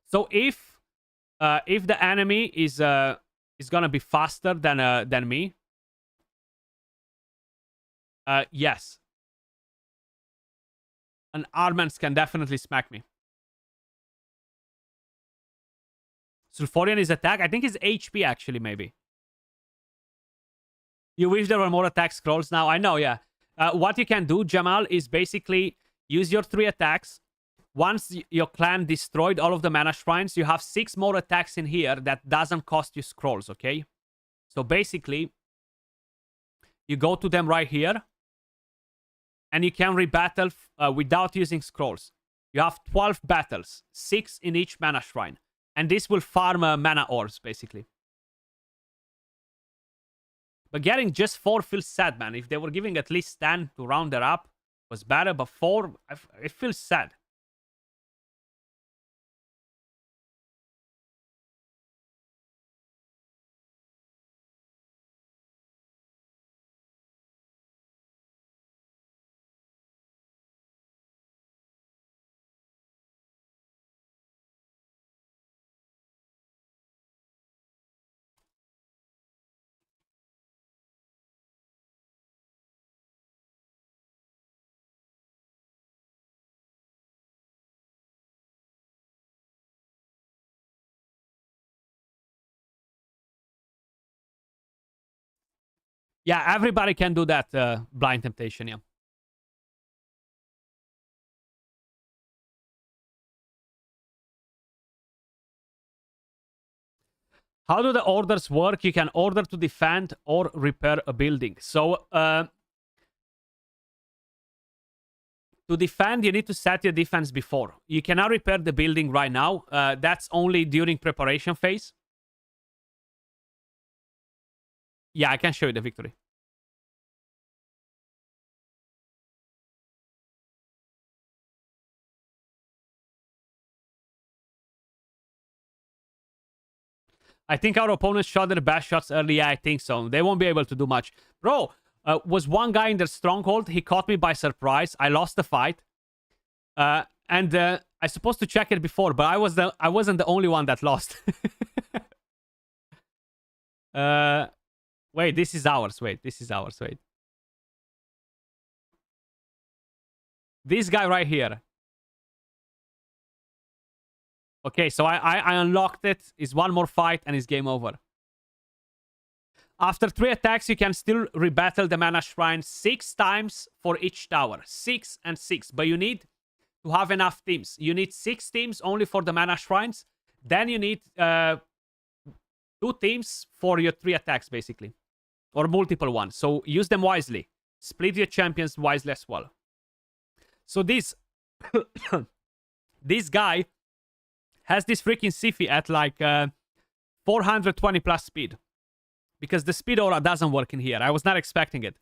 So if the enemy is gonna be faster than me, yes. An Armans can definitely smack me. Sulfurian is attack. I think it's HP, actually, maybe. You wish there were more attack scrolls now. I know, yeah. What you can do, Jamal, is basically use your 3 attacks. Once your clan destroyed all of the mana shrines, you have 6 more attacks in here that doesn't cost you scrolls, okay? So basically, you go to them right here, and you can rebattle without using scrolls. You have 12 battles, 6 in each mana shrine. And this will farm mana orbs, basically. But getting just 4 feels sad, man. If they were giving at least 10 to round it up, was better. But 4, it feels sad. Yeah, everybody can do that blind temptation, yeah. How do the orders work? You can order to defend or repair a building. So, to defend, you need to set your defense before. You cannot repair the building right now. That's only during preparation phase. Yeah, I can show you the victory. I think our opponents shot their best shots early. Yeah, I think so. They won't be able to do much. Bro, was one guy in their stronghold. He caught me by surprise. I lost the fight. And I supposed to check it before, but I wasn't the only one that lost. Wait, this is ours. Wait, this is ours. Wait. This guy right here. Okay, so I unlocked it. It's one more fight and it's game over. After 3 attacks, you can still rebattle the mana shrine 6 times for each tower. 6 and 6. But you need to have enough teams. You need 6 teams only for the mana shrines. Then you need 2 teams for your 3 attacks, basically. Or multiple ones. So use them wisely. Split your champions wisely as well. So this... this guy has this freaking Sifi at like 420 plus speed. Because the speed aura doesn't work in here. I was not expecting it.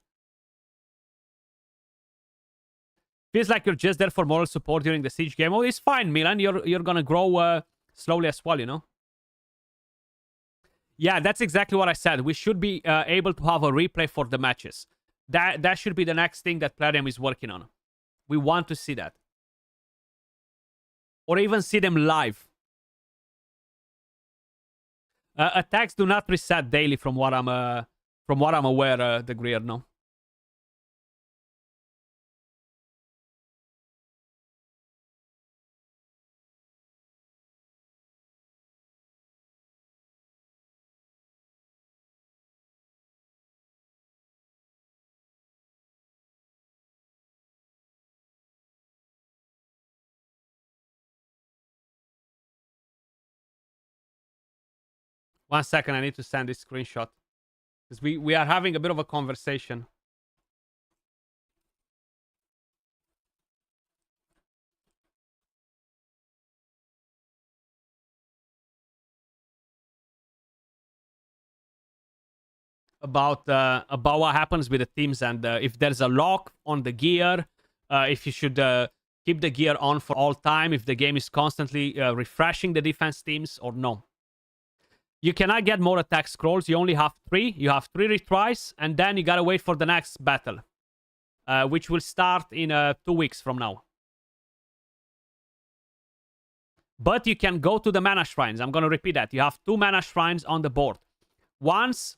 Feels like you're just there for moral support during the siege game. Oh, it's fine, Milan. You're gonna grow slowly as well, you know? Yeah, that's exactly what I said. We should be able to have a replay for the matches. That should be the next thing that Plarium is working on. We want to see that. Or even see them live. Attacks do not reset daily from what I'm aware, the Greer, no. One second, I need to send this screenshot. Because we are having a bit of a conversation. About what happens with the teams and if there's a lock on the gear, if you should keep the gear on for all time, if the game is constantly refreshing the defense teams or no. You cannot get more attack scrolls. You only have 3. You have 3 retries, and then you gotta wait for the next battle, which will start in 2 weeks from now. But you can go to the mana shrines. I'm gonna repeat that. You have 2 mana shrines on the board. Once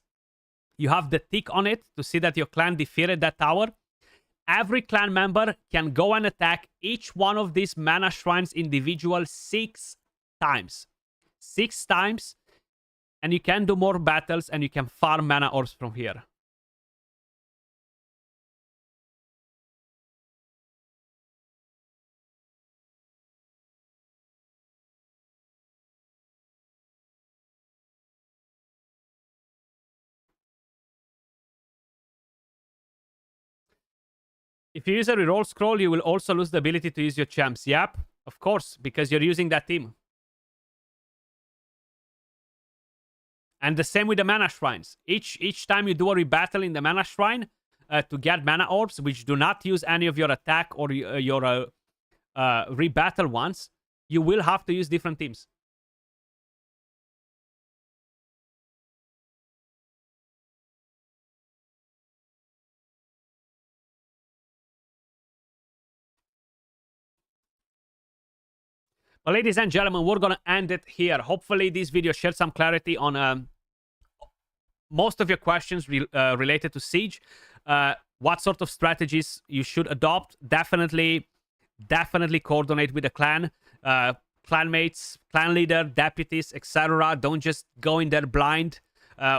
you have the tick on it to see that your clan defeated that tower, every clan member can go and attack each one of these mana shrines individual 6 times. 6 times. And you can do more battles and you can farm mana orbs from here. If you use a reroll scroll, you will also lose the ability to use your champs. Yep, of course, because you're using that team. And the same with the mana shrines. Each time you do a rebattle in the mana shrine to get mana orbs, which do not use any of your attack or your rebattle ones, you will have to use different teams. But ladies and gentlemen, we're going to end it here. Hopefully this video shed some clarity on most of your questions related to Siege. What sort of strategies you should adopt. Definitely coordinate with the clan. Clanmates, clan leader, deputies, etc. Don't just go in there blind.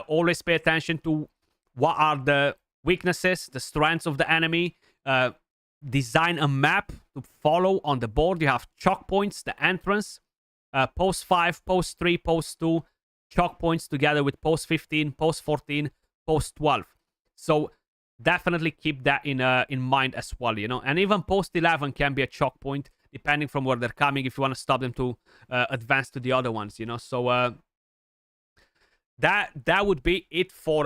Always pay attention to what are the weaknesses, the strengths of the enemy. Design a map to follow on the board. You have choke points, the entrance, post 5, post 3, post 2, choke points together with post 15, post 14, post 12. So definitely keep that in mind as well, you know. And even post 11 can be a choke point, depending from where they're coming, if you want to stop them to advance to the other ones, you know. So that would be it for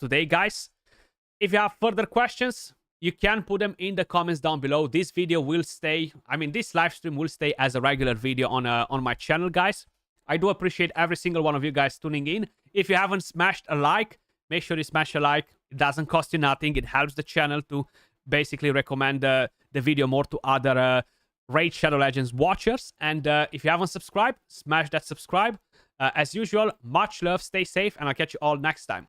today, guys. If you have further questions, you can put them in the comments down below. This video will stay, I mean, this live stream will stay as a regular video on my channel, guys. I do appreciate every single one of you guys tuning in. If you haven't smashed a like, make sure you smash a like. It doesn't cost you nothing. It helps the channel to basically recommend the video more to other Raid Shadow Legends watchers. And if you haven't subscribed, smash that subscribe. As usual, much love, stay safe, and I'll catch you all next time.